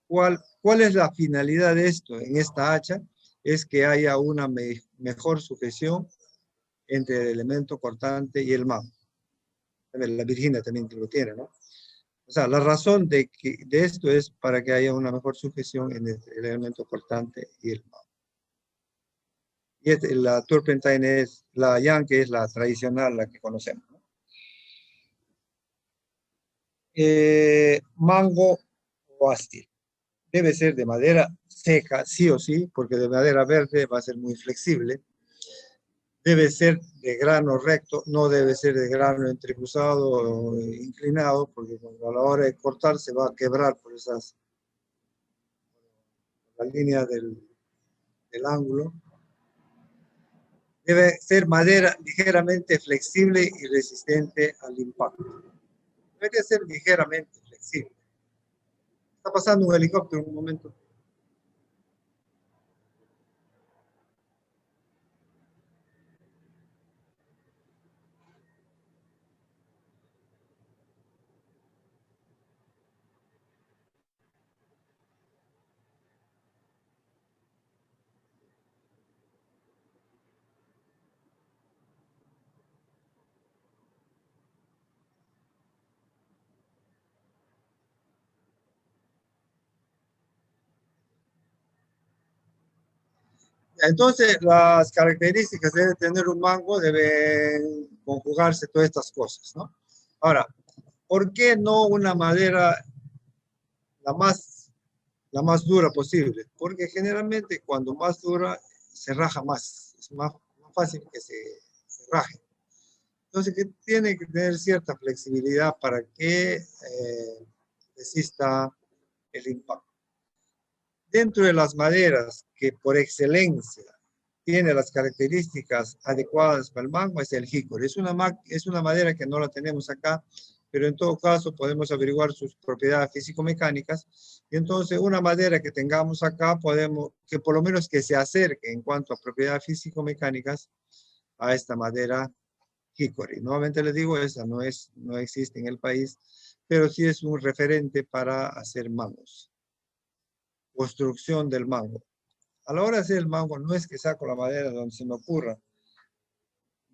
¿Cuál es la finalidad de esto en esta hacha? Es que haya una mejor sujeción entre el elemento cortante y el mango. La Virginia también lo tiene, ¿no? O sea, la razón de esto es para que haya una mejor sujeción en el elemento cortante y el mango. Y la turpentine es, la Yankee es la tradicional, la que conocemos, ¿no? Mango o ástil. Debe ser de madera seca, sí o sí, porque de madera verde va a ser muy flexible. Debe ser de grano recto, no debe ser de grano entrecruzado o inclinado, porque a la hora de cortar se va a quebrar por la línea del ángulo. Debe ser madera ligeramente flexible y resistente al impacto. Debe ser ligeramente flexible. Está pasando un helicóptero en un momento. Entonces, las características que debe tener un mango deben conjugarse todas estas cosas, ¿no? Ahora, ¿por qué no una madera la más dura posible? Porque generalmente cuando más dura se raja más, es más fácil que se raje. Entonces, que tiene que tener cierta flexibilidad para que resista el impacto. Dentro de las maderas que por excelencia tiene las características adecuadas para el mango es el hickory. Es una madera que no la tenemos acá, pero en todo caso podemos averiguar sus propiedades físico-mecánicas. Y entonces una madera que tengamos acá que por lo menos que se acerque en cuanto a propiedades físico-mecánicas a esta madera hickory. Nuevamente les digo, esa no existe en el país, pero sí es un referente para hacer mangos. Construcción del mango. A la hora de hacer el mango, no es que saco la madera donde se me ocurra,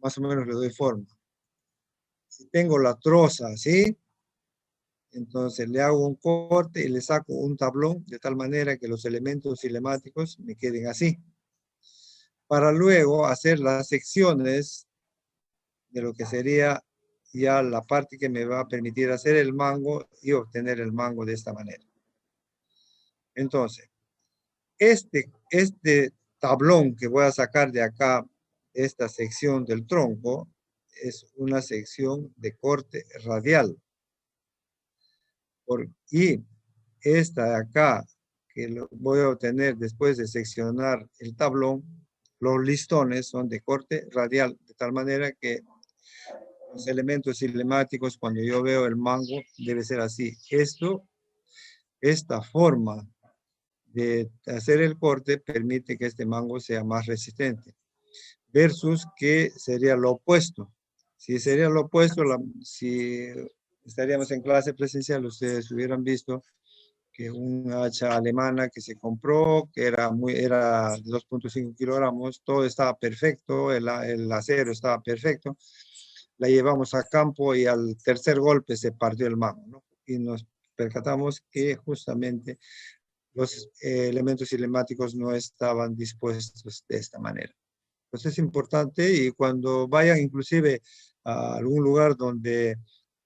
más o menos le doy forma. Si tengo la troza así, entonces le hago un corte y le saco un tablón de tal manera que los elementos cinemáticos me queden así. Para luego hacer las secciones de lo que sería ya la parte que me va a permitir hacer el mango y obtener el mango de esta manera. Entonces, este tablón que voy a sacar de acá, esta sección del tronco, es una sección de corte radial. Y esta de acá, que lo voy a obtener después de seccionar el tablón, los listones son de corte radial, de tal manera que los elementos cinemáticos, cuando yo veo el mango, debe ser así. Esta forma de hacer el corte permite que este mango sea más resistente. Versus que sería lo opuesto. Si sería lo opuesto, si estaríamos en clase presencial, ustedes hubieran visto que una hacha alemana que se compró, que era de 2.5 kilogramos, todo estaba perfecto, el acero estaba perfecto. La llevamos a campo y al tercer golpe se partió el mango, ¿no? Y nos percatamos que justamente los elementos cinemáticos no estaban dispuestos de esta manera. Entonces es importante, y cuando vayan inclusive a algún lugar donde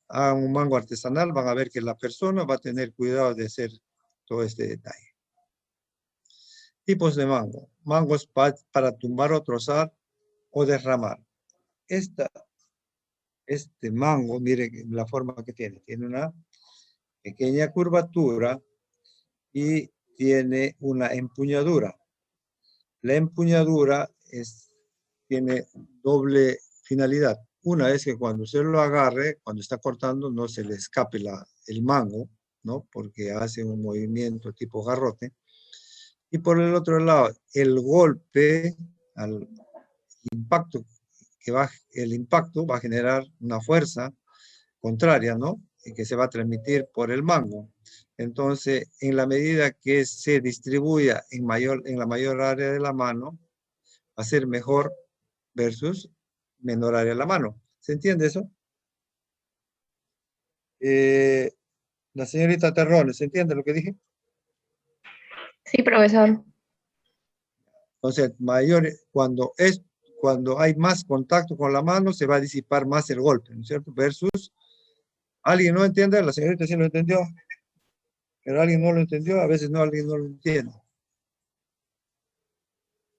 hagan un mango artesanal, van a ver que la persona va a tener cuidado de hacer todo este detalle. Tipos de mango. Mangos para tumbar o trozar o derramar. Este mango, miren la forma que tiene. Tiene una pequeña curvatura y tiene una empuñadura. La empuñadura tiene doble finalidad. Una es que cuando usted lo agarre, cuando está cortando, no se le escape el mango, ¿no? Porque hace un movimiento tipo garrote. Y por el otro lado, el golpe, al impacto el impacto va a generar una fuerza contraria, ¿no? Y que se va a transmitir por el mango. Entonces, en la medida que se distribuya en la mayor área de la mano, va a ser mejor versus menor área de la mano. ¿Se entiende eso? La señorita Terrones, ¿se entiende lo que dije? Sí, profesor. Entonces, cuando hay más contacto con la mano, se va a disipar más el golpe, ¿no es cierto? Versus, ¿alguien no entiende? La señorita sí lo entendió, pero alguien no lo entendió, a veces alguien no lo entiende.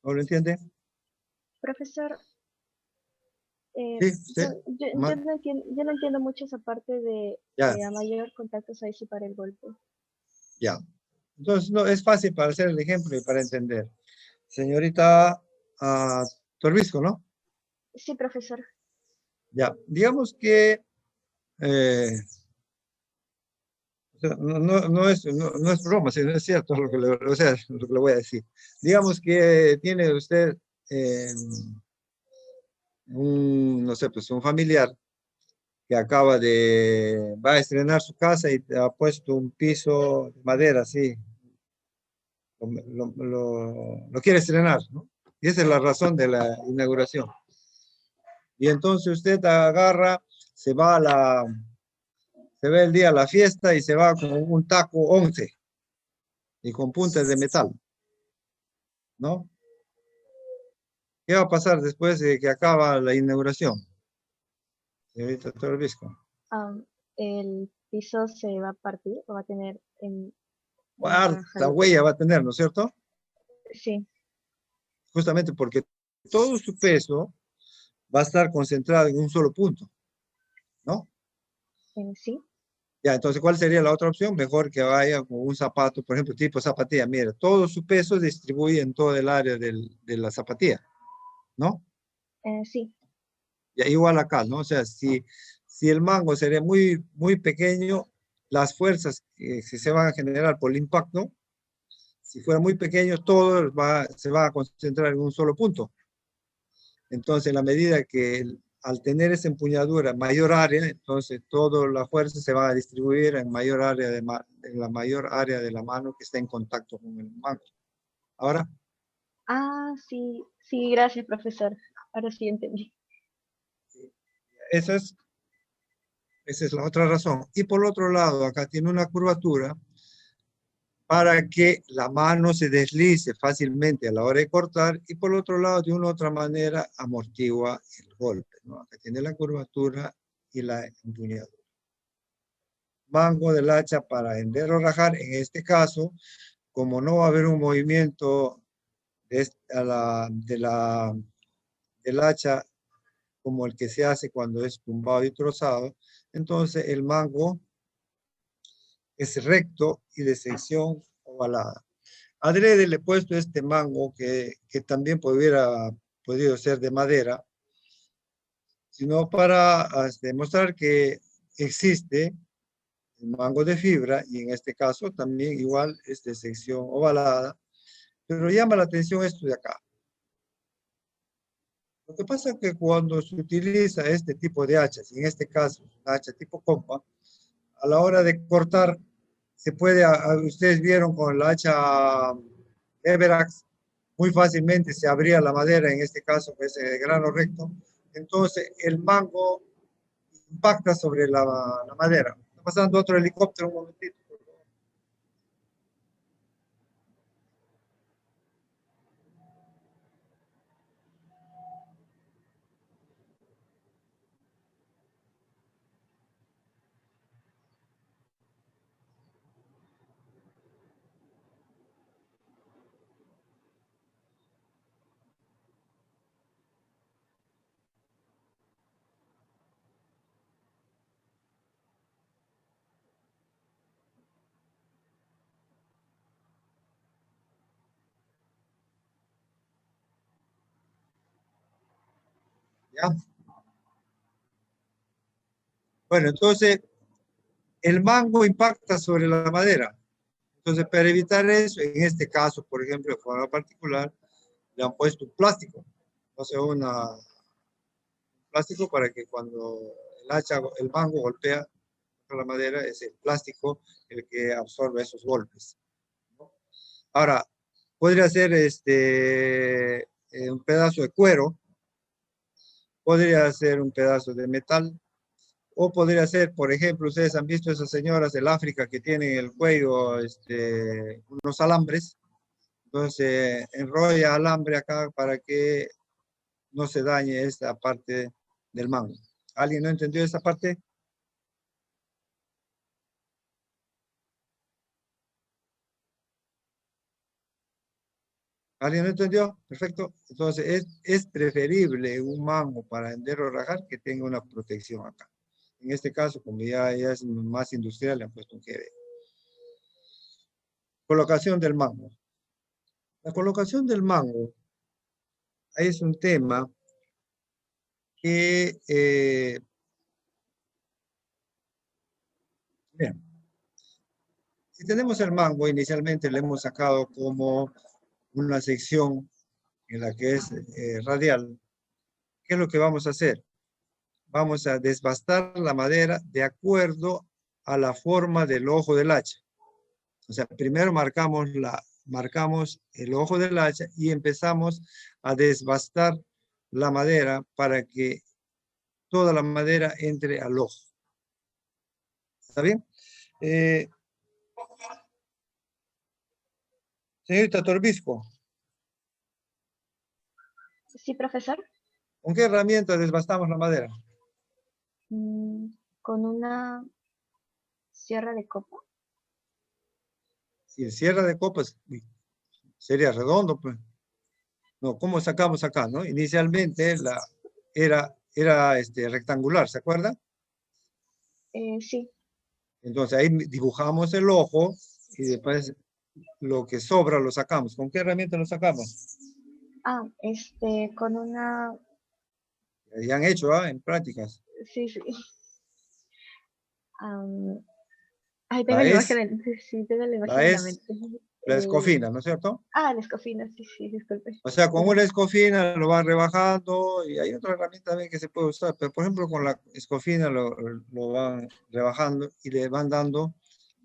¿No lo entiende? Profesor, Sí, usted. yo no entiendo mucho esa parte de Ya, a mayor contacto se disipar el golpe. ya. Entonces, no, es fácil para hacer el ejemplo y para entender. Señorita Torbisco, ¿no? Sí, profesor. Ya, digamos que o sea, no es broma, sino es cierto lo que lo que le voy a decir. Digamos que tiene usted no sé, pues un familiar que va a estrenar su casa y ha puesto un piso de madera así. Lo quiere estrenar, ¿no? Y esa es la razón de la inauguración. Y entonces usted agarra, se va el día a la fiesta y se va con un taco 11 y con puntas de metal, ¿no? ¿Qué va a pasar después de que acaba la inauguración? Señorita Torbisco. El piso se va a partir o va a tener en Harta huella va a tener, ¿no es cierto? Sí. Justamente porque todo su peso va a estar concentrado en un solo punto, ¿no? Sí. Ya, entonces, ¿cuál sería la otra opción? Mejor que vaya con un zapato, por ejemplo, tipo zapatilla. Mira, todo su peso distribuye en todo el área de la zapatilla, ¿no? Sí. Ya, igual acá, ¿no? O sea, si el mango sería muy, muy pequeño, las fuerzas que se van a generar por el impacto, si fuera muy pequeño, todo se va a concentrar en un solo punto. Entonces, en la medida que al tener esa empuñadura mayor área, entonces toda la fuerza se va a distribuir en la mayor área de la mano que está en contacto con el mango. Ahora, Sí, sí, gracias, profesor. Ahora sí entendí. esa es la otra razón. Y por otro lado, acá tiene una curvatura para que la mano se deslice fácilmente a la hora de cortar y por otro lado, de una u otra manera, amortigua el golpe, ¿no? Acá tiene la curvatura y la empuñadura. Mango del hacha para hender o rajar, en este caso, como no va a haber un movimiento del hacha como el que se hace cuando es tumbado y trozado, entonces el mango es recto y de sección ovalada. Adrede le he puesto este mango que también hubiera podido ser de madera, sino para demostrar que existe el mango de fibra y en este caso también igual es de sección ovalada, pero llama la atención esto de acá. Lo que pasa es que cuando se utiliza este tipo de hachas, y en este caso una hacha tipo compa, a la hora de cortar se puede, ustedes vieron con la hacha Everax, muy fácilmente se abría la madera, en este caso que es de grano recto, entonces el mango impacta sobre la madera. Está pasando otro helicóptero un momentito. ¿Ya? Bueno, entonces, el mango impacta sobre la madera. Entonces, para evitar eso, en este caso, por ejemplo, de forma particular, le han puesto un plástico. O sea, un plástico para que cuando el mango golpea contra la madera, es el plástico el que absorbe esos golpes, ¿no? Ahora, podría ser un pedazo de cuero, podría ser un pedazo de metal, o podría ser, por ejemplo, ustedes han visto esas señoras del África que tienen el cuello, unos alambres. Entonces, enrolla alambre acá para que no se dañe esta parte del mango. ¿Alguien no entendió esa parte? ¿Alguien no entendió? Perfecto. Entonces, es preferible un mango para vender o rajar que tenga una protección acá. En este caso, como ya es más industrial, le han puesto un GB. Colocación del mango. La colocación del mango es un tema que, bien, si tenemos el mango, inicialmente le hemos sacado como una sección en la que es radial. ¿Qué es lo que vamos a hacer? Vamos a desbastar la madera de acuerdo a la forma del ojo del hacha. O sea, primero marcamos el ojo del hacha y empezamos a desbastar la madera para que toda la madera entre al ojo. ¿Está bien? Señorita Torbisco. Sí, profesor. ¿Con qué herramienta desbastamos la madera? Con una sierra de copa. Si el sierra de copas sería redondo, pues. No, ¿cómo sacamos acá, no? Inicialmente era rectangular, ¿se acuerda? Sí. Entonces ahí dibujamos el ojo y después lo que sobra lo sacamos. ¿Con qué herramienta lo sacamos? Con una... Ya han hecho, en prácticas. Sí, sí. Tengo la imagen, tengo la imagen en la mente. La escofina, ¿no es cierto? La escofina, sí, disculpe. O sea, con una escofina lo van rebajando y hay otra herramienta también que se puede usar, pero por ejemplo con la escofina lo van rebajando y le van dando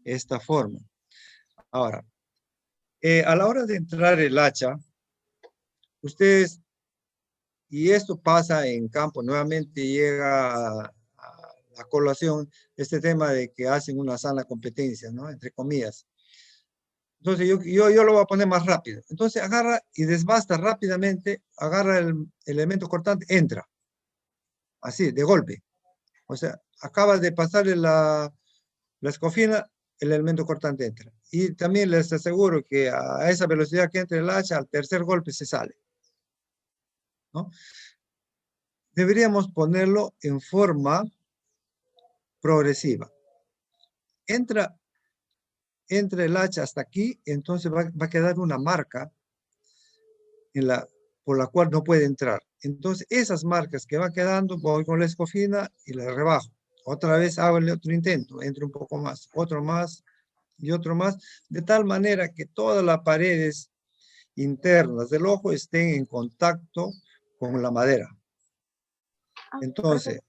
esta forma. Ahora, a la hora de entrar el hacha, ustedes, y esto pasa en campo, nuevamente llega a la colación este tema de que hacen una sana competencia, ¿no? Entre comillas. Entonces yo lo voy a poner más rápido. Entonces agarra y desbasta rápidamente, agarra el elemento cortante, entra. Así, de golpe. O sea, acaba de pasarle la escofina, el elemento cortante entra. Y también les aseguro que a esa velocidad que entra el hacha, al tercer golpe se sale, ¿no? Deberíamos ponerlo en forma progresiva. Entra el hacha hasta aquí, entonces va a quedar una marca por la cual no puede entrar. Entonces, esas marcas que va quedando, voy con la escofina y la rebajo. Otra vez hago el otro intento, entro un poco más, otro más y otro más, de tal manera que todas las paredes internas del ojo estén en contacto con la madera. Entonces,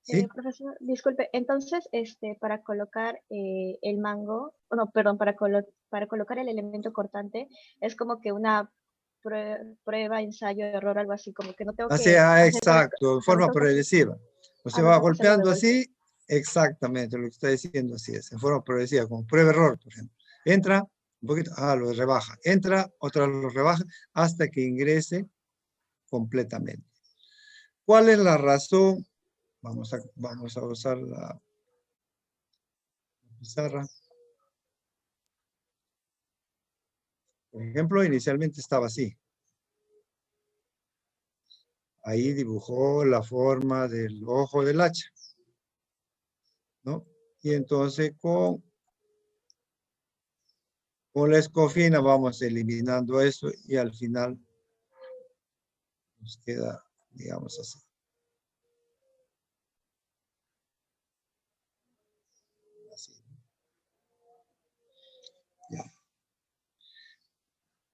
¿sí? Profesor, disculpe, entonces, para colocar el mango, no, perdón, para colocar el elemento cortante, es como que una prueba, ensayo, error, algo así, como que no tengo que... Exacto, en forma progresiva. O sea, va golpeando así, exactamente, lo que está diciendo así es, en forma progresiva, como prueba-error, por ejemplo. Entra, un poquito, lo rebaja. Entra, otra lo rebaja, hasta que ingrese completamente. ¿Cuál es la razón? Vamos a usar la pizarra. Por ejemplo, inicialmente estaba así. Ahí dibujó la forma del ojo del hacha, ¿no? Y entonces con la escofina vamos eliminando eso y al final nos queda, digamos así.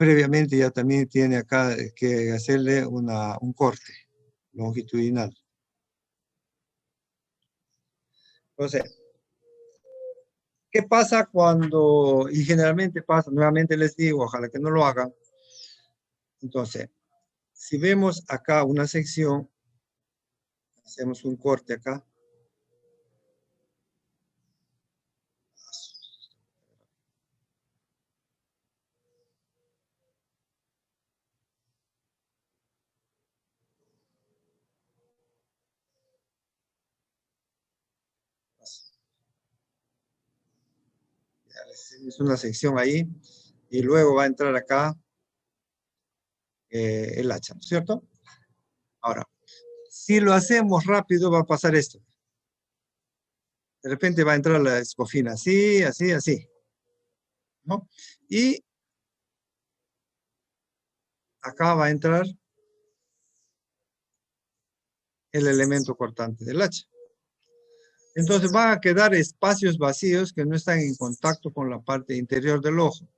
previamente ya también tiene acá que hacerle un corte longitudinal. Entonces, ¿qué pasa cuando, y generalmente pasa, nuevamente les digo, ojalá que no lo hagan? Entonces, si vemos acá una sección, hacemos un corte acá. Es una sección ahí, y luego va a entrar acá el hacha, ¿no es cierto? Ahora, si lo hacemos rápido, va a pasar esto. De repente va a entrar la escofina, así, así, así, ¿no? Y acá va a entrar el elemento cortante del hacha. Entonces van a quedar espacios vacíos que no están en contacto con la parte interior del ojo.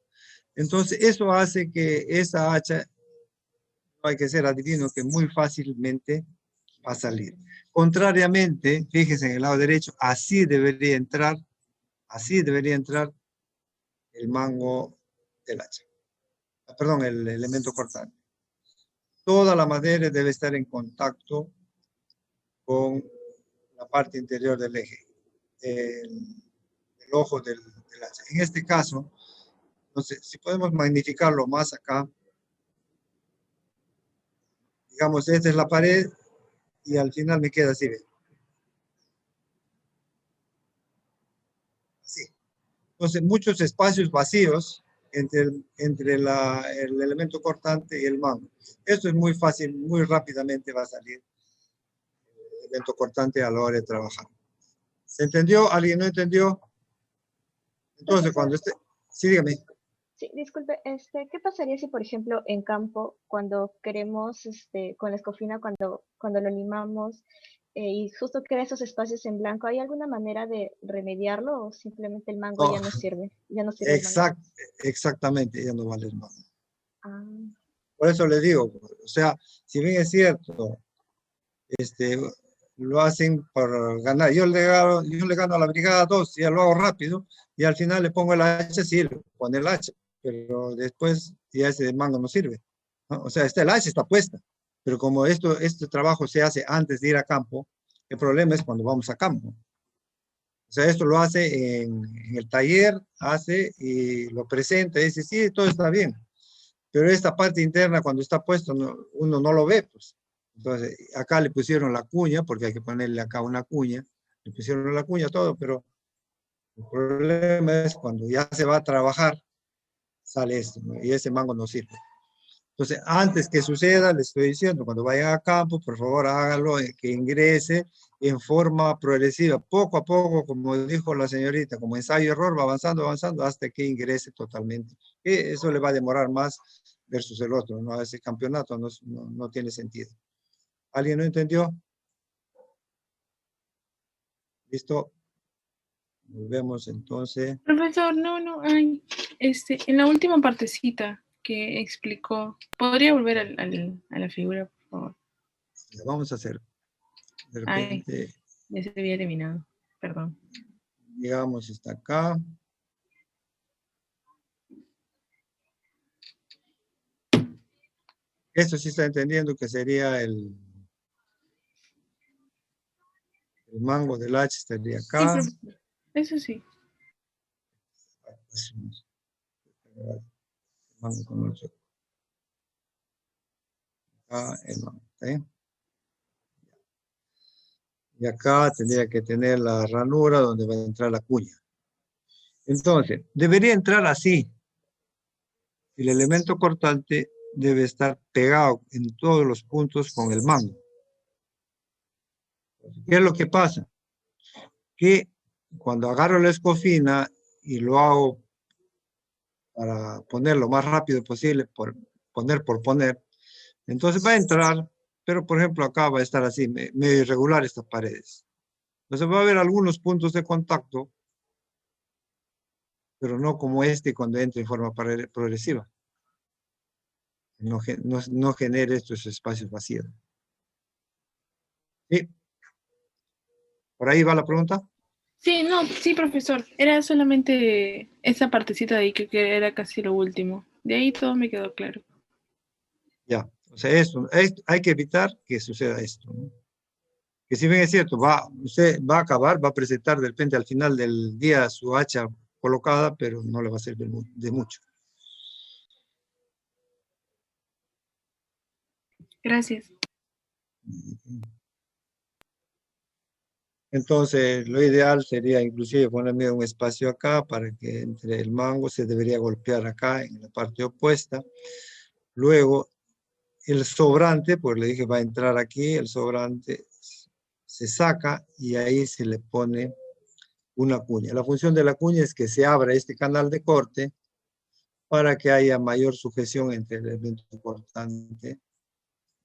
Entonces eso hace que esa hacha, no hay que ser adivino, que muy fácilmente va a salir. Contrariamente, fíjense en el lado derecho, así debería entrar el mango del hacha. Perdón, el elemento cortante. Toda la madera debe estar en contacto con la parte interior del eje, el ojo del hacha. En este caso, entonces, si podemos magnificarlo más acá, digamos, esta es la pared y al final me queda así, ¿ven? Así. Entonces, muchos espacios vacíos entre el elemento cortante y el mango. Esto es muy fácil, muy rápidamente va a salir el elemento cortante a la hora de trabajar. ¿Se entendió? ¿Alguien no entendió? Entonces, cuando esté... Sí, dígame. Sí, disculpe, ¿qué pasaría si, por ejemplo, en campo, cuando queremos, con la escofina, cuando lo limamos y justo queda esos espacios en blanco, ¿hay alguna manera de remediarlo o simplemente el mango ya no sirve? Ya no sirve el mango. Exactamente, ya no vale el mango. Ah, Por eso le digo, o sea, si bien es cierto, lo hacen por ganar. Yo le gano a la brigada 2, ya lo hago rápido, y al final le pongo el hacha, sí, le pone el hacha, pero después ya ese mango no sirve, ¿no? O sea, el hacha está puesta, pero como este trabajo se hace antes de ir a campo, el problema es cuando vamos a campo. O sea, esto lo hace en el taller, hace y lo presenta, y dice, sí, todo está bien. Pero esta parte interna, cuando está puesto, uno no lo ve, pues. Entonces, acá le pusieron la cuña, porque hay que ponerle acá una cuña. Le pusieron la cuña, todo, pero el problema es cuando ya se va a trabajar, sale esto, ¿no? Y ese mango no sirve. Entonces, antes que suceda, les estoy diciendo, cuando vayan a campo, por favor, háganlo, que ingrese en forma progresiva, poco a poco, como dijo la señorita, como ensayo-error, va avanzando, avanzando, hasta que ingrese totalmente. Y eso le va a demorar más versus el otro, ¿no? Ese campeonato no tiene sentido. ¿Alguien no entendió? ¿Listo? Volvemos entonces. Profesor, ay, en la última partecita que explicó, ¿podría volver a la figura, por favor? La vamos a hacer. De repente. Ay, ya se había eliminado, perdón. Digamos, está acá. Esto sí está entendiendo que sería el mango del hacha, estaría acá. Sí, eso sí. Mango con el acá el mango, ¿sí? Y acá tendría que tener la ranura donde va a entrar la cuña. Entonces, debería entrar así. El elemento cortante debe estar pegado en todos los puntos con el mango. ¿Qué es lo que pasa? Que cuando agarro la escofina y lo hago para poner lo más rápido posible, por poner, entonces va a entrar, pero por ejemplo acá va a estar así, medio irregular estas paredes. Entonces va a haber algunos puntos de contacto, pero no como este cuando entra en forma progresiva. no genere estos espacios vacíos. ¿Sí? ¿Por ahí va la pregunta? Sí, no, sí, profesor. Era solamente esa partecita de ahí que era casi lo último. De ahí todo me quedó claro. Ya, o sea, hay que evitar que suceda esto, ¿no? Que si bien es cierto, usted va a acabar, va a presentar de repente al final del día su hacha colocada, pero no le va a servir de mucho. Gracias. Entonces, lo ideal sería inclusive ponerme un espacio acá para que entre el mango se debería golpear acá en la parte opuesta. Luego, el sobrante, pues le dije va a entrar aquí, el sobrante se saca y ahí se le pone una cuña. La función de la cuña es que se abra este canal de corte para que haya mayor sujeción entre el elemento cortante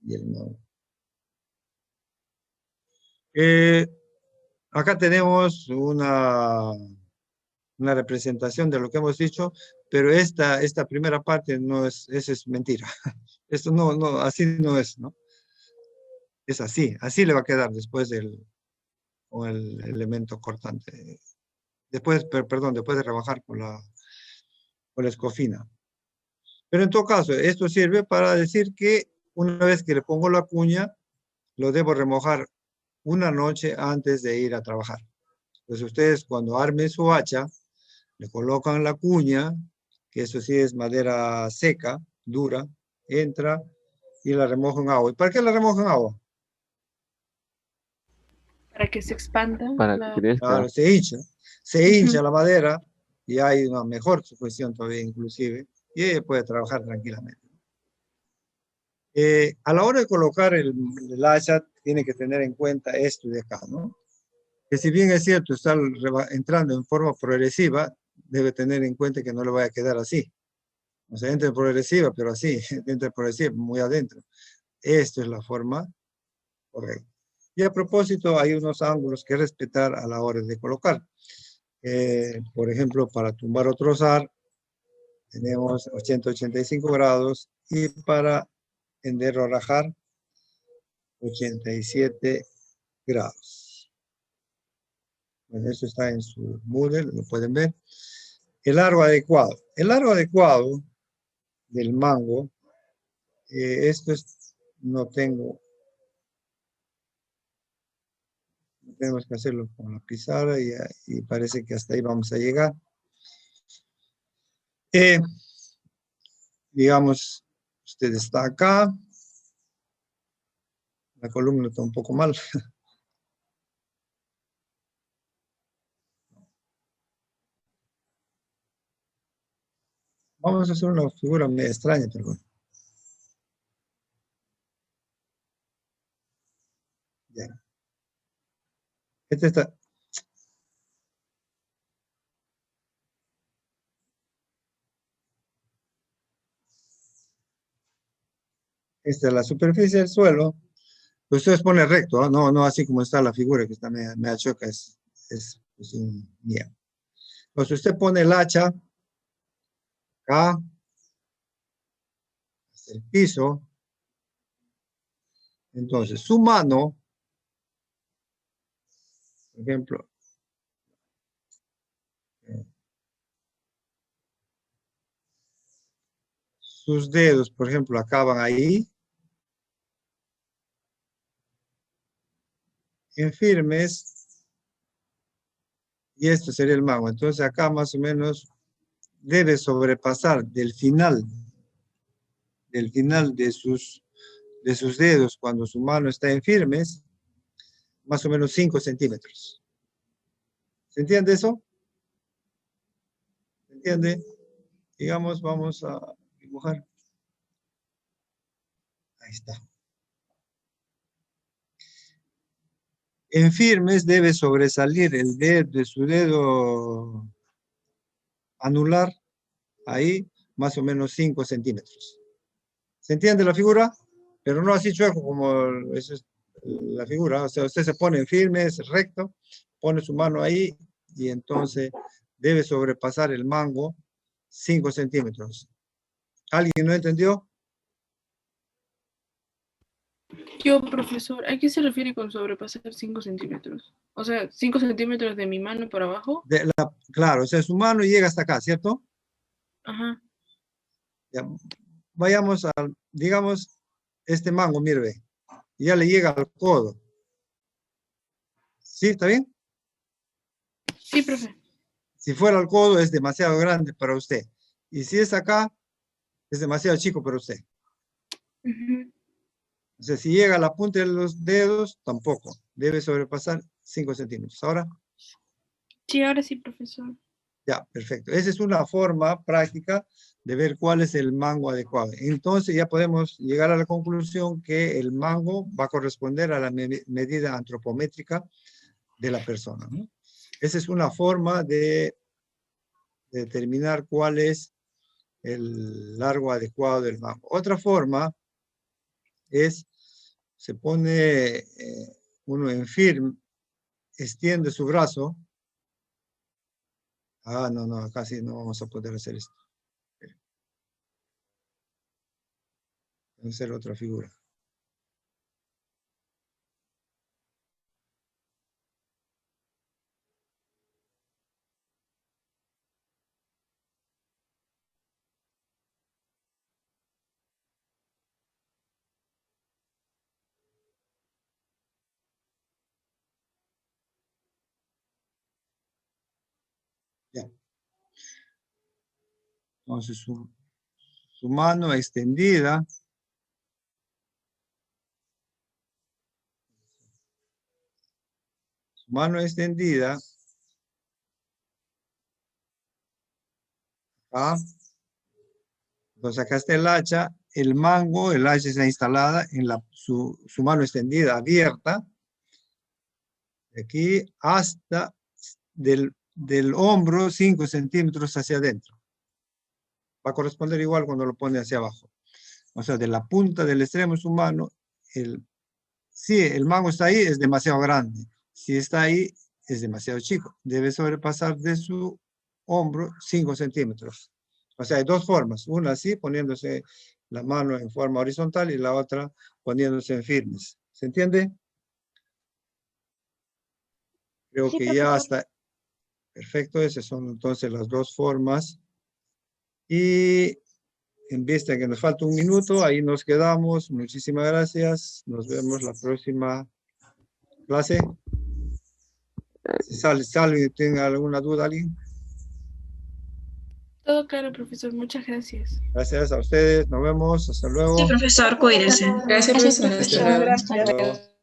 y el mango. Acá tenemos una representación de lo que hemos dicho, pero esta primera parte no es, esa es mentira. Esto no, así no es, ¿no? Es así le va a quedar después con el elemento cortante. Después de rebajar con la escofina. Pero en todo caso, esto sirve para decir que una vez que le pongo la cuña, lo debo remojar una noche antes de ir a trabajar. Entonces ustedes cuando armen su hacha, le colocan la cuña, que eso sí es madera seca, dura, entra y la remojo en agua. ¿Y para qué la remojo en agua? Para que se expanda. Para que crezca. Claro, se hincha la madera y hay una mejor sujeción todavía inclusive, y ella puede trabajar tranquilamente. A la hora de colocar el hacha, tiene que tener en cuenta esto de acá, ¿no? Que si bien es cierto, está entrando en forma progresiva, debe tener en cuenta que no le vaya a quedar así. O sea, entra en progresiva, pero así, entra en progresiva, muy adentro. Esto es la forma correcta. Y a propósito, hay unos ángulos que respetar a la hora de colocar. Por ejemplo, para tumbar o trozar, tenemos 80-85 grados, y para hender o rajar, 87 grados. Bueno, esto está en su Moodle, lo pueden ver. El largo adecuado. El largo adecuado del mango, no tenemos que hacerlo con la pizarra y parece que hasta ahí vamos a llegar. Digamos, usted está acá, la columna está un poco mal. Vamos a hacer una figura medio extraña, pero bueno. Ya. Esta está. Esta es la superficie del suelo. Ustedes ponen recto, ¿eh? No así como está la figura, que está media choca, es un miedo. Entonces usted pone el hacha acá, hasta el piso. Entonces su mano, por ejemplo, sus dedos, por ejemplo, acaban ahí, en firmes, y esto sería el mango. Entonces acá más o menos debe sobrepasar del final de sus dedos, cuando su mano está en firmes, más o menos 5 centímetros. ¿Se entiende eso? ¿Se entiende? Digamos, vamos a dibujar. Ahí está. En firmes debe sobresalir el dedo de su dedo anular, ahí, más o menos 5 centímetros. ¿Se entiende la figura? Pero no así chueco como eso es la figura. O sea, usted se pone en firmes, recto, pone su mano ahí y entonces debe sobrepasar el mango 5 centímetros. ¿Alguien no entendió? Yo, profesor, ¿a qué se refiere con sobrepasar 5 centímetros? O sea, 5 centímetros de mi mano para abajo. Claro, o sea, su mano llega hasta acá, ¿cierto? Ajá. Ya, vayamos a, digamos, este mango, mire, ve, ya le llega al codo. ¿Sí? ¿Está bien? Sí, profe. Si fuera al codo es demasiado grande para usted. Y si es acá, es demasiado chico para usted. Ujú. O sea, si llega a la punta de los dedos, tampoco. Debe sobrepasar 5 centímetros. Ahora, Sí, ahora sí, profesor. ya, perfecto. Esa es una forma práctica de ver cuál es el mango adecuado. Entonces ya podemos llegar a la conclusión que el mango va a corresponder a la medida antropométrica de la persona, ¿no? Esa es una forma de determinar cuál es el largo adecuado del mango. Otra forma es, se pone uno en firme, extiende su brazo. Ah, no, casi no vamos a poder hacer esto. Vamos a hacer otra figura. Ya. Entonces su mano extendida. Su mano extendida. Acá. Entonces acá está el hacha. El mango, el hacha está instalada en su mano extendida, abierta. De aquí hasta del hombro 5 centímetros hacia adentro. Va a corresponder igual cuando lo pone hacia abajo. O sea, de la punta del extremo de su mano, si el mango está ahí, es demasiado grande. Si está ahí, es demasiado chico. Debe sobrepasar de su hombro 5 centímetros. O sea, hay dos formas. Una así, poniéndose la mano en forma horizontal y la otra poniéndose en firmes. ¿Se entiende? Creo Sí, que ya profesor. está. Perfecto, esas son entonces las dos formas. Y en vista de que nos falta un minuto, ahí nos quedamos. Muchísimas gracias. Nos vemos la próxima clase. Si sale y tenga alguna duda alguien. Todo claro, profesor. Muchas gracias. Gracias a ustedes. Nos vemos. Hasta luego. Sí, profesor, cuídese. Gracias, profesor. Hasta Muchas luego. gracias. Hasta luego.